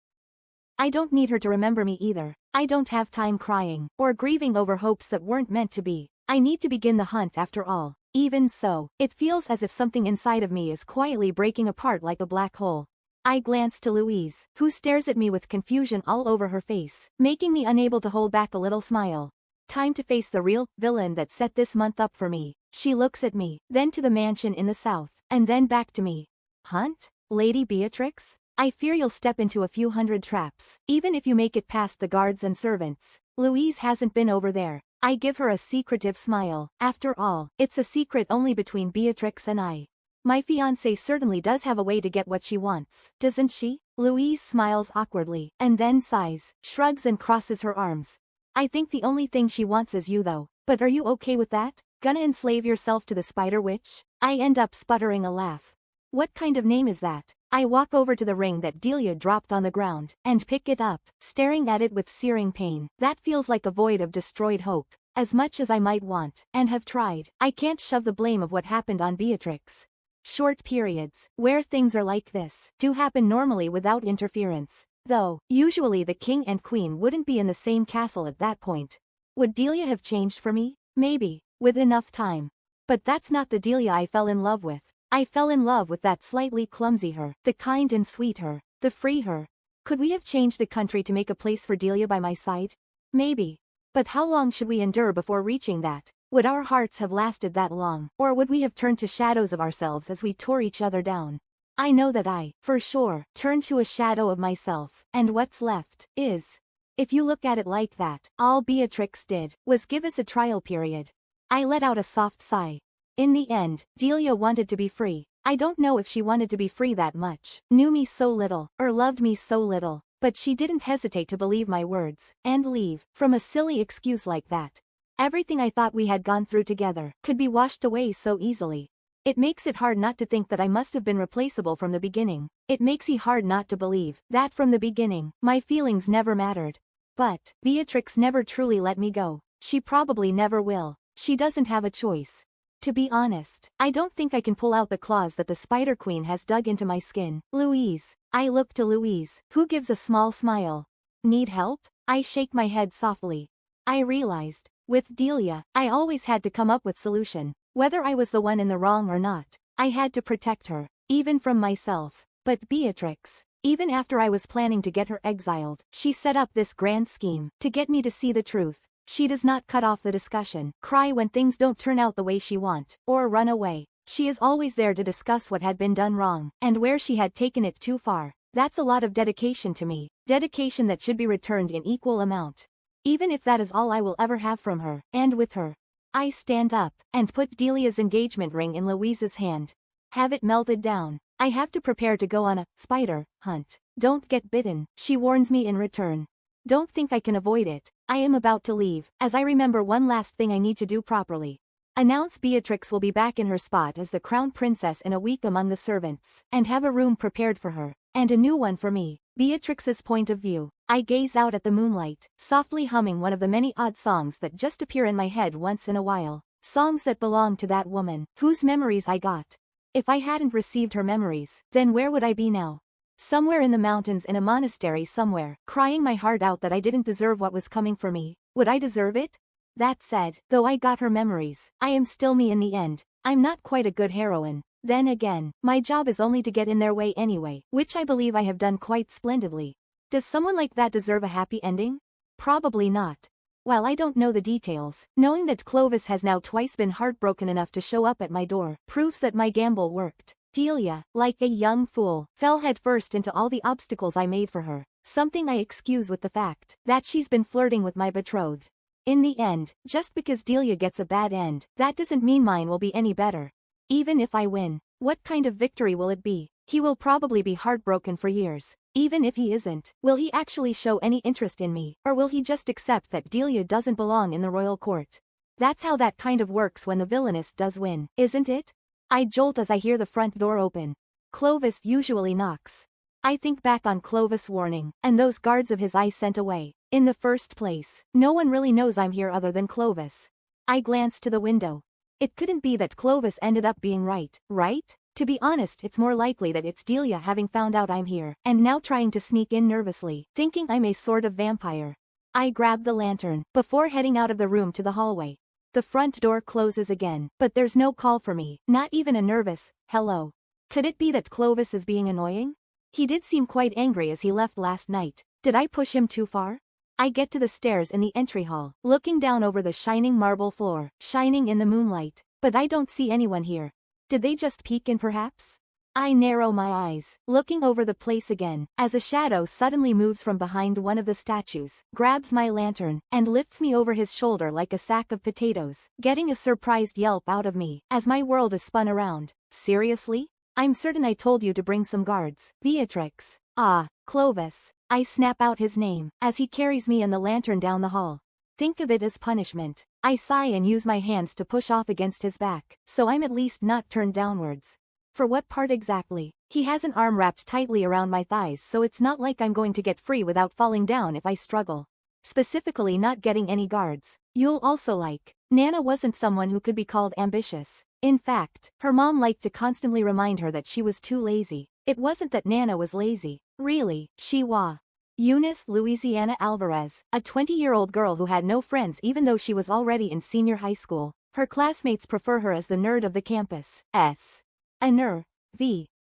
Speaker 1: I don't need her to remember me either. I don't have time crying, or grieving over hopes that weren't meant to be. I need to begin the hunt after all. Even so, it feels as if something inside of me is quietly breaking apart like a black hole. I glance to Louise, who stares at me with confusion all over her face, making me unable to hold back a little smile. Time to face the real villain that set this month up for me. She looks at me, then to the mansion in the south, and then back to me. Hunt? Lady Beatrix? I fear you'll step into a few hundred traps, even if you make it past the guards and servants. Louise hasn't been over there. I give her a secretive smile. After all, it's a secret only between Beatrix and I. My fiancé certainly does have a way to get what she wants, doesn't she? Louise smiles awkwardly, and then sighs, shrugs and crosses her arms. I think the only thing she wants is you though. But are you okay with that? Gonna enslave yourself to the spider witch? I end up sputtering a laugh. What kind of name is that? I walk over to the ring that Delia dropped on the ground, and pick it up, staring at it with searing pain. That feels like a void of destroyed hope. As much as I might want, and have tried, I can't shove the blame of what happened on Beatrix. Short periods, where things are like this, do happen normally without interference. Though, usually the king and queen wouldn't be in the same castle at that point. Would Delia have changed for me? Maybe, with enough time. But that's not the Delia I fell in love with. I fell in love with that slightly clumsy her, the kind and sweet her, the free her. Could we have changed the country to make a place for Delia by my side? Maybe. But how long should we endure before reaching that? Would our hearts have lasted that long, or would we have turned to shadows of ourselves as we tore each other down? I know that I, for sure, turned to a shadow of myself, and what's left, is. If you look at it like that, all Beatrix did, was give us a trial period. I let out a soft sigh. In the end, Delia wanted to be free. I don't know if she wanted to be free that much, knew me so little, or loved me so little, but she didn't hesitate to believe my words, and leave, from a silly excuse like that. Everything I thought we had gone through together, could be washed away so easily. It makes it hard not to think that I must have been replaceable from the beginning. It makes it hard not to believe, that from the beginning, my feelings never mattered. But, Beatrix never truly let me go. She probably never will. She doesn't have a choice. To be honest, I don't think I can pull out the claws that the Spider Queen has dug into my skin. Louise. I look to Louise, who gives a small smile. Need help? I shake my head softly. I realized, with Delia, I always had to come up with solution. Whether I was the one in the wrong or not, I had to protect her, even from myself. But Beatrix, even after I was planning to get her exiled, she set up this grand scheme, to get me to see the truth. She does not cut off the discussion, cry when things don't turn out the way she wants, or run away. She is always there to discuss what had been done wrong, and where she had taken it too far. That's a lot of dedication to me, dedication that should be returned in equal amount. Even if that is all I will ever have from her, and with her. I stand up, and put Delia's engagement ring in Louise's hand. Have it melted down. I have to prepare to go on a spider hunt. Don't get bitten, she warns me in return. Don't think I can avoid it. I am about to leave, as I remember one last thing I need to do properly. Announce Beatrix will be back in her spot as the crown princess in a week among the servants, and have a room prepared for her, and a new one for me. Beatrix's point of view. I gaze out at the moonlight, softly humming one of the many odd songs that just appear in my head once in a while. Songs that belong to that woman, whose memories I got. If I hadn't received her memories, then where would I be now? Somewhere in the mountains in a monastery somewhere, crying my heart out that I didn't deserve what was coming for me. Would I deserve it? That said, though I got her memories, I am still me in the end. I'm not quite a good heroine. Then again, my job is only to get in their way anyway, which I believe I have done quite splendidly. Does someone like that deserve a happy ending? Probably not. While I don't know the details, knowing that Clovis has now twice been heartbroken enough to show up at my door, proves that my gamble worked. Delia, like a young fool, fell headfirst into all the obstacles I made for her, something I excuse with the fact that she's been flirting with my betrothed. In the end, just because Delia gets a bad end, that doesn't mean mine will be any better. Even if I win, what kind of victory will it be? He will probably be heartbroken for years. Even if he isn't, will he actually show any interest in me, or will he just accept that Delia doesn't belong in the royal court? That's how that kind of works when the villainess does win, isn't it? I jolt as I hear the front door open. Clovis usually knocks. I think back on Clovis' warning, and those guards of his I sent away. In the first place, no one really knows I'm here other than Clovis. I glance to the window. It couldn't be that Clovis ended up being right? To be honest, it's more likely that it's Delia having found out I'm here, and now trying to sneak in nervously, thinking I'm a sort of vampire. I grab the lantern, before heading out of the room to the hallway. The front door closes again, but there's no call for me, not even a nervous, hello. Could it be that Clovis is being annoying? He did seem quite angry as he left last night. Did I push him too far? I get to the stairs in the entry hall, looking down over the shining marble floor, shining in the moonlight, but I don't see anyone here. Did they just peek in perhaps? I narrow my eyes, looking over the place again, as a shadow suddenly moves from behind one of the statues, grabs my lantern, and lifts me over his shoulder like a sack of potatoes, getting a surprised yelp out of me, as my world is spun around. Seriously? I'm certain I told you to bring some guards, Beatrix. Ah, Clovis. I snap out his name, as he carries me and the lantern down the hall. Think of it as punishment. I sigh and use my hands to push off against his back, so I'm at least not turned downwards. For what part exactly? He has an arm wrapped tightly around my thighs, so it's not like I'm going to get free without falling down if I struggle. Specifically not getting any guards. You'll also like. Nana wasn't someone who could be called ambitious. In fact, her mom liked to constantly remind her that she was too lazy. It wasn't that Nana was lazy. Really, she was. Eunice Louisiana Alvarez, a 20-year-old girl who had no friends even though she was already in senior high school. Her classmates prefer her as the nerd of the campus. A nerve,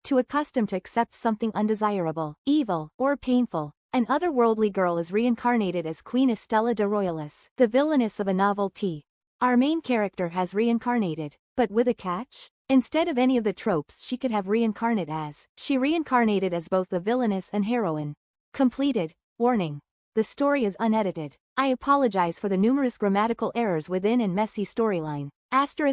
Speaker 1: too accustomed to accept something undesirable, evil, or painful. An otherworldly girl is reincarnated as Queen Estella de Royales, the villainess of a novel T. Our main character has reincarnated, but with a catch? Instead of any of the tropes she could have reincarnated as, she reincarnated as both the villainess and heroine. Completed. Warning. The story is unedited. I apologize for the numerous grammatical errors within and messy storyline. After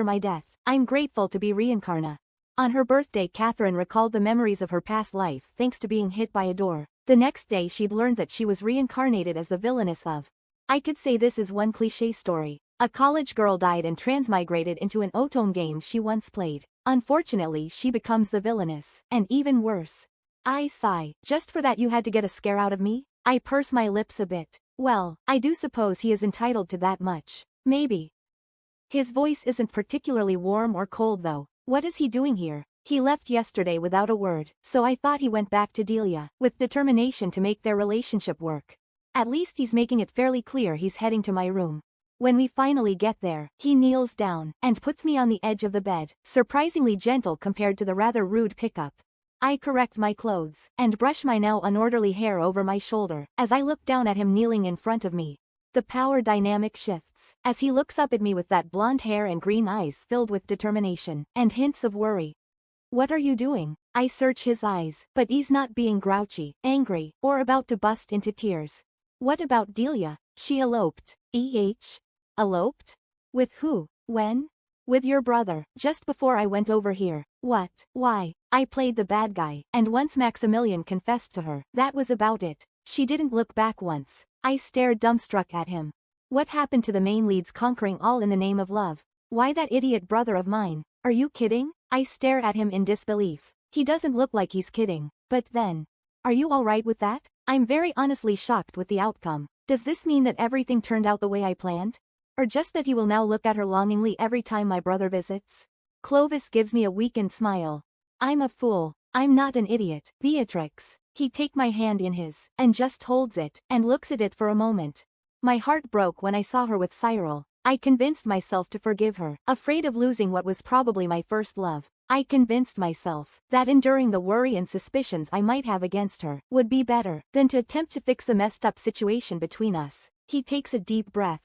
Speaker 1: my death, I'm grateful to be reincarnated. On her birthday, Catherine recalled the memories of her past life thanks to being hit by a door. The next day she'd learned that she was reincarnated as the villainess of. I could say this is one cliché story. A college girl died and transmigrated into an otome game she once played. Unfortunately, she becomes the villainess, and even worse. I sigh. Just for that you had to get a scare out of me? I purse my lips a bit. Well, I do suppose he is entitled to that much. Maybe. His voice isn't particularly warm or cold though. What is he doing here? He left yesterday without a word, so I thought he went back to Delia, with determination to make their relationship work. At least he's making it fairly clear he's heading to my room. When we finally get there, he kneels down, and puts me on the edge of the bed, surprisingly gentle compared to the rather rude pickup. I correct my clothes, and brush my now unorderly hair over my shoulder, as I look down at him kneeling in front of me. The power dynamic shifts, as he looks up at me with that blonde hair and green eyes filled with determination, and hints of worry. What are you doing? I search his eyes, but he's not being grouchy, angry, or about to bust into tears. What about Delia? She eloped. Eloped? With who? When? With your brother, just before I went over here. What? Why? I played the bad guy, and once Maximilian confessed to her, that was about it. She didn't look back once. I stared dumbstruck at him. What happened to the main leads conquering all in the name of love? Why that idiot brother of mine? Are you kidding? I stare at him in disbelief. He doesn't look like he's kidding. But then. Are you alright with that? I'm very honestly shocked with the outcome. Does this mean that everything turned out the way I planned? Or just that he will now look at her longingly every time my brother visits? Clovis gives me a weakened smile. I'm a fool. I'm not an idiot, Beatrix. He takes my hand in his, and just holds it, and looks at it for a moment. My heart broke when I saw her with Cyril. I convinced myself to forgive her, afraid of losing what was probably my first love. I convinced myself that enduring the worry and suspicions I might have against her would be better than to attempt to fix the messed up situation between us. He takes a deep breath.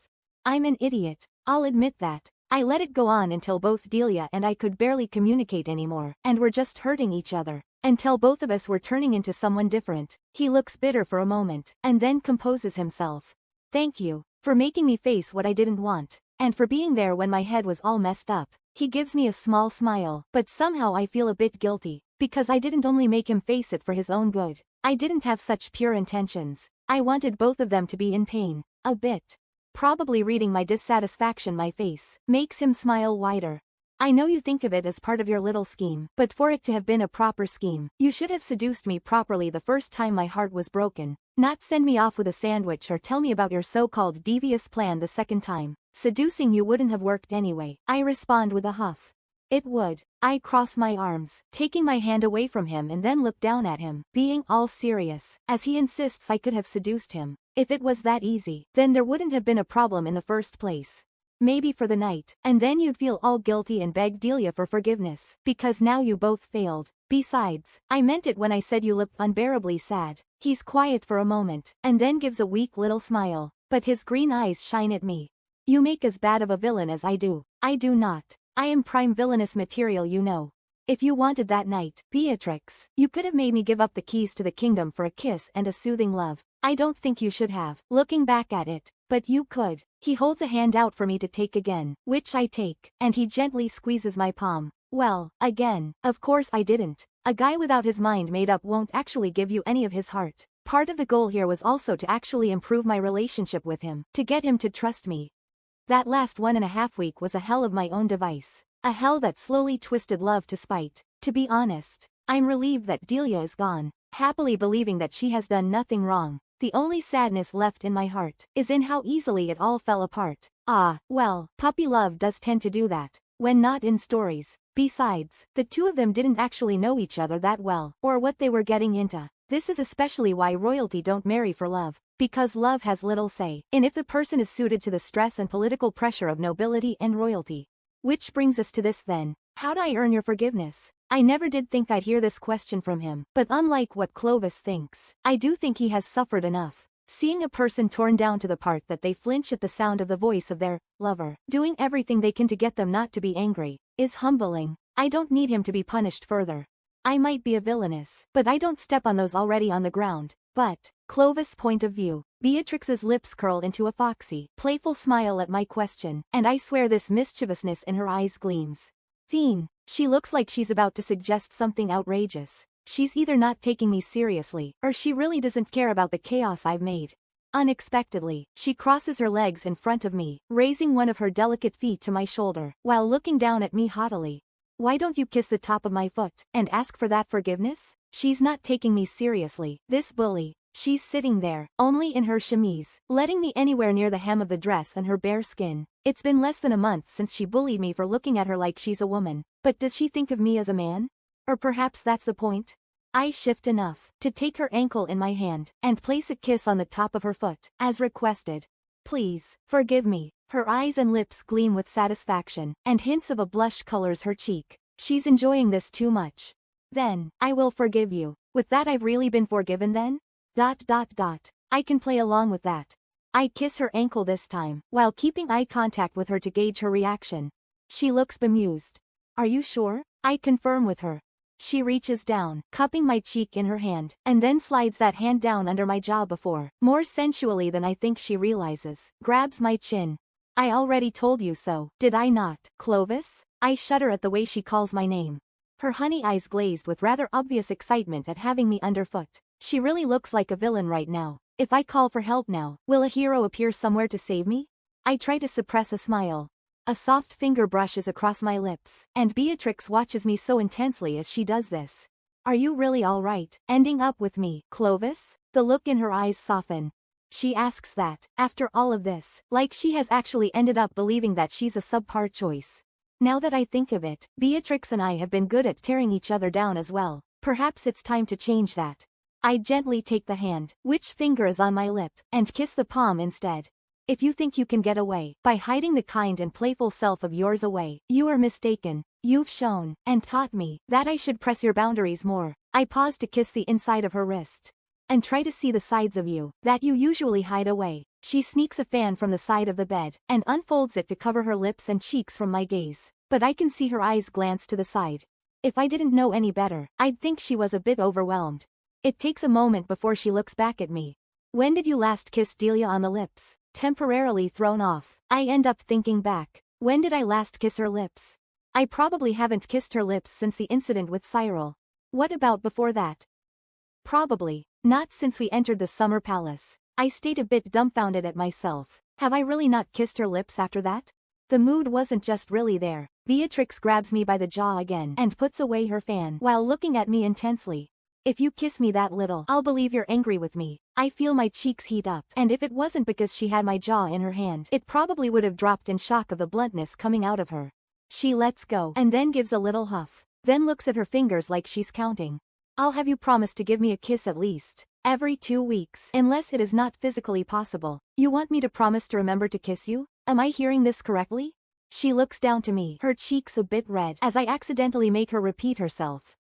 Speaker 1: I'm an idiot. I'll admit that. I let it go on until both Delia and I could barely communicate anymore, and were just hurting each other. Until both of us were turning into someone different. He looks bitter for a moment, and then composes himself. Thank you, for making me face what I didn't want, and for being there when my head was all messed up. He gives me a small smile, but somehow I feel a bit guilty, because I didn't only make him face it for his own good. I didn't have such pure intentions. I wanted both of them to be in pain. A bit. Probably reading my dissatisfaction my face makes him smile wider. I know you think of it as part of your little scheme, but for it to have been a proper scheme, you should have seduced me properly the first time my heart was broken, not send me off with a sandwich or tell me about your so-called devious plan the second time. Seducing you wouldn't have worked anyway. I respond with a huff. It would. I cross my arms, taking my hand away from him and then look down at him, being all serious, as he insists I could have seduced him. If it was that easy, then there wouldn't have been a problem in the first place. Maybe for the night, and then you'd feel all guilty and beg Delia for forgiveness, because now you both failed. Besides, I meant it when I said you looked unbearably sad. He's quiet for a moment, and then gives a weak little smile, but his green eyes shine at me. You make as bad of a villain as I do. I do not. I am prime villainous material, you know. If you wanted that night, Beatrix, you could have made me give up the keys to the kingdom for a kiss and a soothing love. I don't think you should have, looking back at it, but you could. He holds a hand out for me to take again, which I take, and he gently squeezes my palm. Well, again, of course I didn't. A guy without his mind made up won't actually give you any of his heart. Part of the goal here was also to actually improve my relationship with him, to get him to trust me. That last 1.5 weeks was a hell of my own device. A hell that slowly twisted love to spite. To be honest, I'm relieved that Delia is gone, happily believing that she has done nothing wrong. The only sadness left in my heart is in how easily it all fell apart. Ah, well, puppy love does tend to do that, when not in stories. Besides, the two of them didn't actually know each other that well, or what they were getting into. This is especially why royalty don't marry for love, because love has little say in if the person is suited to the stress and political pressure of nobility and royalty. Which brings us to this then. How'd I earn your forgiveness? I never did think I'd hear this question from him, but unlike what Clovis thinks, I do think he has suffered enough. Seeing a person torn down to the part that they flinch at the sound of the voice of their lover, doing everything they can to get them not to be angry, is humbling. I don't need him to be punished further. I might be a villainess, but I don't step on those already on the ground. But, Clovis' point of view. Beatrix's lips curl into a foxy, playful smile at my question, and I swear this mischievousness in her eyes gleams. Theen, she looks like she's about to suggest something outrageous. She's either not taking me seriously, or she really doesn't care about the chaos I've made. Unexpectedly, she crosses her legs in front of me, raising one of her delicate feet to my shoulder, while looking down at me haughtily. Why don't you kiss the top of my foot, and ask for that forgiveness? She's not taking me seriously, this bully. She's sitting there, only in her chemise, letting me anywhere near the hem of the dress and her bare skin. It's been less than a month since she bullied me for looking at her like she's a woman. But does she think of me as a man? Or perhaps that's the point? I shift enough to take her ankle in my hand, and place a kiss on the top of her foot, as requested. Please, forgive me. Her eyes and lips gleam with satisfaction, and hints of a blush colors her cheek. She's enjoying this too much. Then, I will forgive you. With that I've really been forgiven then? ... I can play along with that. I kiss her ankle this time, while keeping eye contact with her to gauge her reaction. She looks bemused. Are you sure? I confirm with her. She reaches down, cupping my cheek in her hand, and then slides that hand down under my jaw before, more sensually than I think she realizes, grabs my chin. I already told you so, did I not, Clovis? I shudder at the way she calls my name. Her honey eyes glazed with rather obvious excitement at having me underfoot. She really looks like a villain right now. If I call for help now, will a hero appear somewhere to save me? I try to suppress a smile. A soft finger brushes across my lips, and Beatrix watches me so intensely as she does this. Are you really all right, ending up with me, Clovis? The look in her eyes soften. She asks that, after all of this, like she has actually ended up believing that she's a subpar choice. Now that I think of it, Beatrix and I have been good at tearing each other down as well. Perhaps it's time to change that. I gently take the hand, which finger is on my lip, and kiss the palm instead. If you think you can get away by hiding the kind and playful self of yours away, you are mistaken. You've shown, and taught me, that I should press your boundaries more. I pause to kiss the inside of her wrist. And try to see the sides of you, that you usually hide away. She sneaks a fan from the side of the bed, and unfolds it to cover her lips and cheeks from my gaze. But I can see her eyes glance to the side. If I didn't know any better, I'd think she was a bit overwhelmed. It takes a moment before she looks back at me. When did you last kiss Delia on the lips? Temporarily thrown off, I end up thinking back. When did I last kiss her lips? I probably haven't kissed her lips since the incident with Cyril. What about before that? Probably not since we entered the summer palace. I stayed a bit dumbfounded at myself. Have I really not kissed her lips after that? The mood wasn't just really there. Beatrix grabs me by the jaw again and puts away her fan while looking at me intensely. If you kiss me that little, I'll believe you're angry with me. I feel my cheeks heat up, and if it wasn't because she had my jaw in her hand, it probably would have dropped in shock of the bluntness coming out of her. She lets go and then gives a little huff, then looks at her fingers like she's counting. I'll have you promise to give me a kiss at least every 2 weeks, unless it is not physically possible. You want me to promise to remember to kiss you? Am I hearing this correctly? She looks down to me, her cheeks a bit red, as I accidentally make her repeat herself.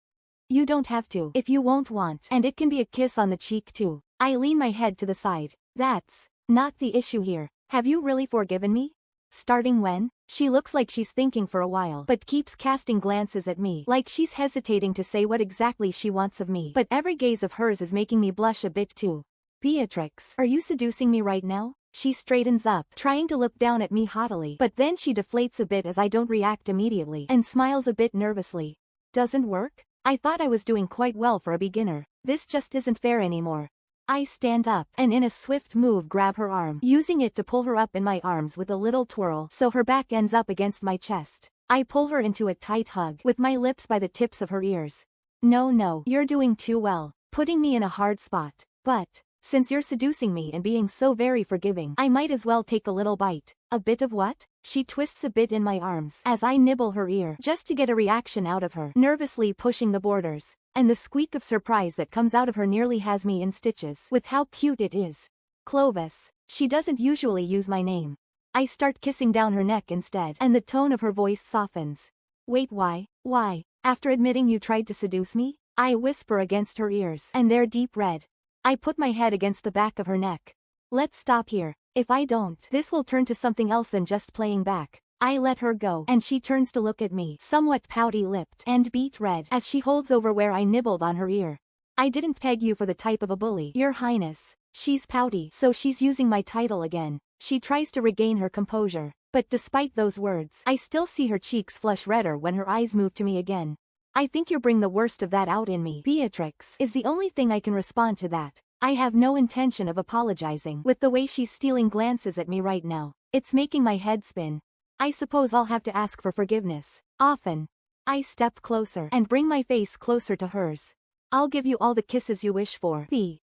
Speaker 1: You don't have to, if you won't want, and it can be a kiss on the cheek too. I lean my head to the side. That's not the issue here. Have you really forgiven me? Starting when? She looks like she's thinking for a while, but keeps casting glances at me, like she's hesitating to say what exactly she wants of me. But every gaze of hers is making me blush a bit too. Beatrix, are you seducing me right now? She straightens up, trying to look down at me haughtily, but then she deflates a bit as I don't react immediately, and smiles a bit nervously. Doesn't work? I thought I was doing quite well for a beginner. This just isn't fair anymore. I stand up, and in a swift move grab her arm, using it to pull her up in my arms with a little twirl so her back ends up against my chest. I pull her into a tight hug, with my lips by the tips of her ears. No, you're doing too well, putting me in a hard spot. But since you're seducing me and being so very forgiving, I might as well take a little bite. A bit of what? She twists a bit in my arms as I nibble her ear, just to get a reaction out of her, nervously pushing the borders. And the squeak of surprise that comes out of her nearly has me in stitches with how cute it is. Clovis. She doesn't usually use my name. I start kissing down her neck instead, and the tone of her voice softens. Wait, why? Why? After admitting you tried to seduce me? I whisper against her ears, and they're deep red. I put my head against the back of her neck. Let's stop here. If I don't, this will turn to something else than just playing back. I let her go, and she turns to look at me, somewhat pouty-lipped and beet red, as she holds over where I nibbled on her ear. I didn't peg you for the type of a bully, Your Highness. She's pouty, so she's using my title again. She tries to regain her composure, but despite those words, I still see her cheeks flush redder when her eyes move to me again. I think you bring the worst of that out in me, Beatrix, is the only thing I can respond to that. I have no intention of apologizing. With the way she's stealing glances at me right now, it's making my head spin. I suppose I'll have to ask for forgiveness. Often. I step closer and bring my face closer to hers. I'll give you all the kisses you wish for.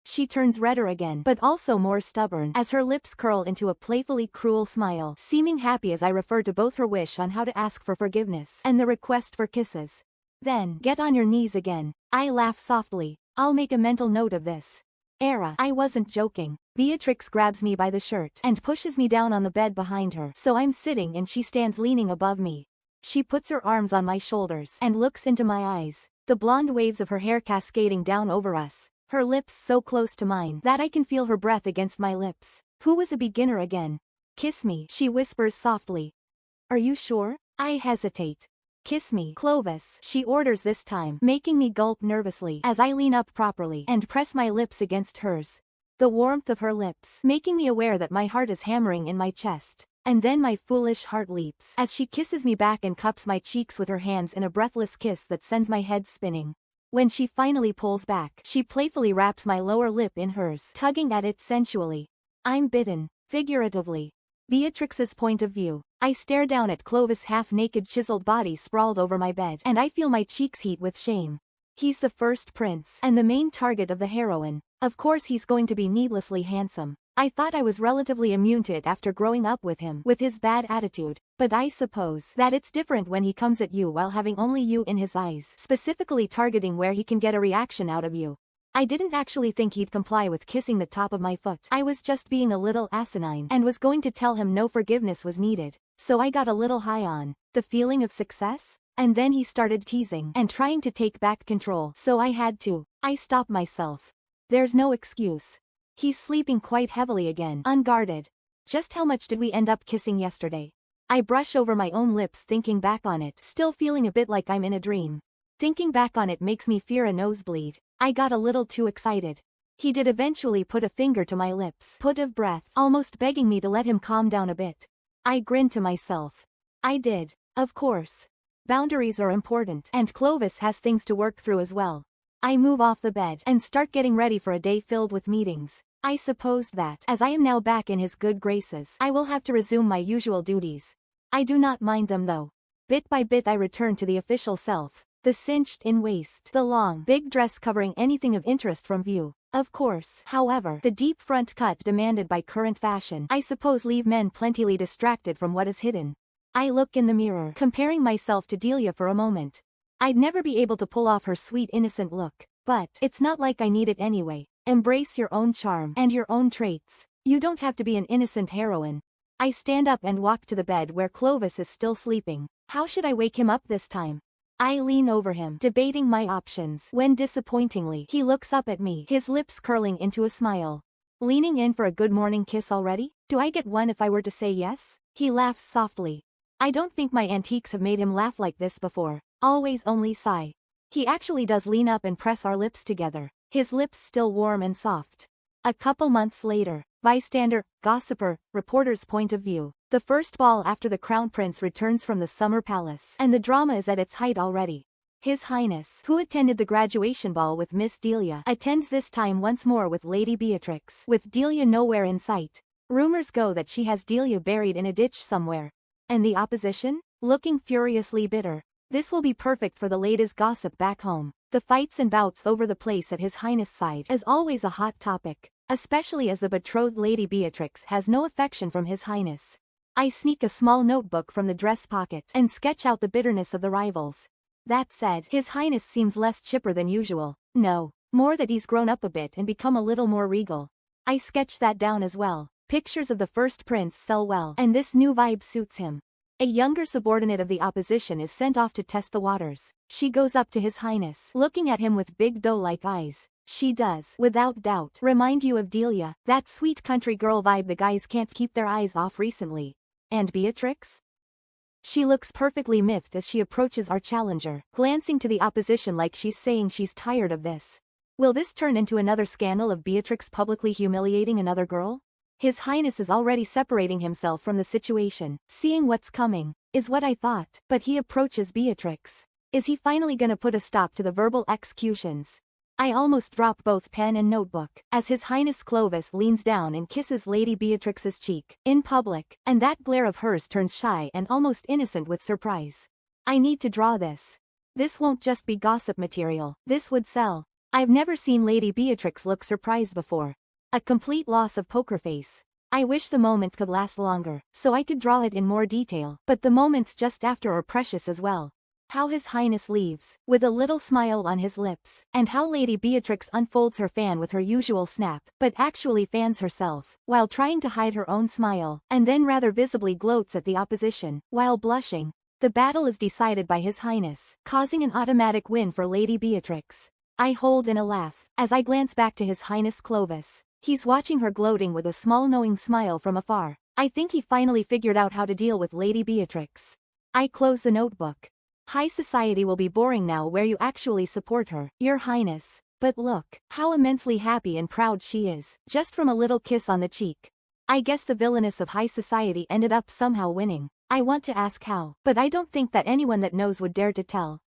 Speaker 1: She turns redder again, but also more stubborn, as her lips curl into a playfully cruel smile, seeming happy as I refer to both her wish on how to ask for forgiveness and the request for kisses. Then, get on your knees again. I laugh softly. I'll make a mental note of this. I wasn't joking. Beatrix grabs me by the shirt and pushes me down on the bed behind her, so I'm sitting and she stands leaning above me. She puts her arms on my shoulders and looks into my eyes, the blonde waves of her hair cascading down over us, her lips so close to mine that I can feel her breath against my lips. Who was a beginner again? Kiss me, she whispers softly. Are you sure? I hesitate. Kiss me, Clovis, she orders this time, making me gulp nervously as I lean up properly and press my lips against hers. The warmth of her lips making me aware that my heart is hammering in my chest. And then my foolish heart leaps as she kisses me back and cups my cheeks with her hands in a breathless kiss that sends my head spinning. When she finally pulls back, she playfully wraps my lower lip in hers, tugging at it sensually. I'm bitten, figuratively. Beatrix's point of view. I stare down at Clovis' half-naked chiseled body sprawled over my bed, and I feel my cheeks heat with shame. He's the first prince, and the main target of the heroine. Of course he's going to be needlessly handsome. I thought I was relatively immune to it after growing up with him, with his bad attitude, but I suppose that it's different when he comes at you while having only you in his eyes, specifically targeting where he can get a reaction out of you. I didn't actually think he'd comply with kissing the top of my foot. I was just being a little asinine and was going to tell him no forgiveness was needed. So I got a little high on the feeling of success. And then he started teasing and trying to take back control, so I had to. I stopped myself. There's no excuse. He's sleeping quite heavily again, unguarded. Just how much did we end up kissing yesterday? I brush over my own lips thinking back on it, still feeling a bit like I'm in a dream. Thinking back on it makes me fear a nosebleed. I got a little too excited. He did eventually put a finger to my lips, put of breath, almost begging me to let him calm down a bit. I grinned to myself. I did. Of course. Boundaries are important, and Clovis has things to work through as well. I move off the bed and start getting ready for a day filled with meetings. I suppose that, as I am now back in his good graces, I will have to resume my usual duties. I do not mind them though. Bit by bit I return to the official self. The cinched-in waist, the long, big dress covering anything of interest from view. Of course, however, the deep front cut demanded by current fashion, I suppose, leave men plentifully distracted from what is hidden. I look in the mirror, comparing myself to Delia for a moment. I'd never be able to pull off her sweet innocent look, but it's not like I need it anyway. Embrace your own charm and your own traits. You don't have to be an innocent heroine. I stand up and walk to the bed where Clovis is still sleeping. How should I wake him up this time? I lean over him, debating my options, when disappointingly, he looks up at me, his lips curling into a smile. Leaning in for a good morning kiss already? Do I get one if I were to say yes? He laughs softly. I don't think my antiques have made him laugh like this before. Always only sigh. He actually does lean up and press our lips together, his lips still warm and soft. A couple months later, bystander, gossiper, reporter's point of view. The first ball after the Crown Prince returns from the Summer Palace, and the drama is at its height already. His Highness, who attended the graduation ball with Miss Delia, attends this time once more with Lady Beatrix, with Delia nowhere in sight. Rumors go that she has Delia buried in a ditch somewhere. And the opposition? Looking furiously bitter. This will be perfect for the latest gossip back home. The fights and bouts over the place at His Highness' side is always a hot topic, especially as the betrothed Lady Beatrix has no affection from His Highness. I sneak a small notebook from the dress pocket and sketch out the bitterness of the rivals. That said, His Highness seems less chipper than usual. No, more that he's grown up a bit and become a little more regal. I sketch that down as well. Pictures of the first prince sell well, and this new vibe suits him. A younger subordinate of the opposition is sent off to test the waters. She goes up to His Highness, looking at him with big doe-like eyes. She does, without doubt, remind you of Delia, that sweet country girl vibe the guys can't keep their eyes off recently. And Beatrix? She looks perfectly miffed as she approaches our challenger, glancing to the opposition like she's saying she's tired of this. Will this turn into another scandal of Beatrix publicly humiliating another girl? His Highness is already separating himself from the situation, seeing what's coming, is what I thought, but he approaches Beatrix. Is he finally gonna put a stop to the verbal executions? I almost drop both pen and notebook, as His Highness Clovis leans down and kisses Lady Beatrix's cheek, in public, and that glare of hers turns shy and almost innocent with surprise. I need to draw this. This won't just be gossip material, this would sell. I've never seen Lady Beatrix look surprised before. A complete loss of poker face. I wish the moment could last longer, so I could draw it in more detail, but the moments just after are precious as well. How His Highness leaves, with a little smile on his lips, and how Lady Beatrix unfolds her fan with her usual snap, but actually fans herself, while trying to hide her own smile, and then rather visibly gloats at the opposition, while blushing. The battle is decided by His Highness, causing an automatic win for Lady Beatrix. I hold in a laugh, as I glance back to His Highness Clovis. He's watching her gloating with a small knowing smile from afar. I think he finally figured out how to deal with Lady Beatrix. I close the notebook. High society will be boring now where you actually support her, Your Highness. But look, how immensely happy and proud she is, just from a little kiss on the cheek. I guess the villainess of high society ended up somehow winning. I want to ask how, but I don't think that anyone that knows would dare to tell.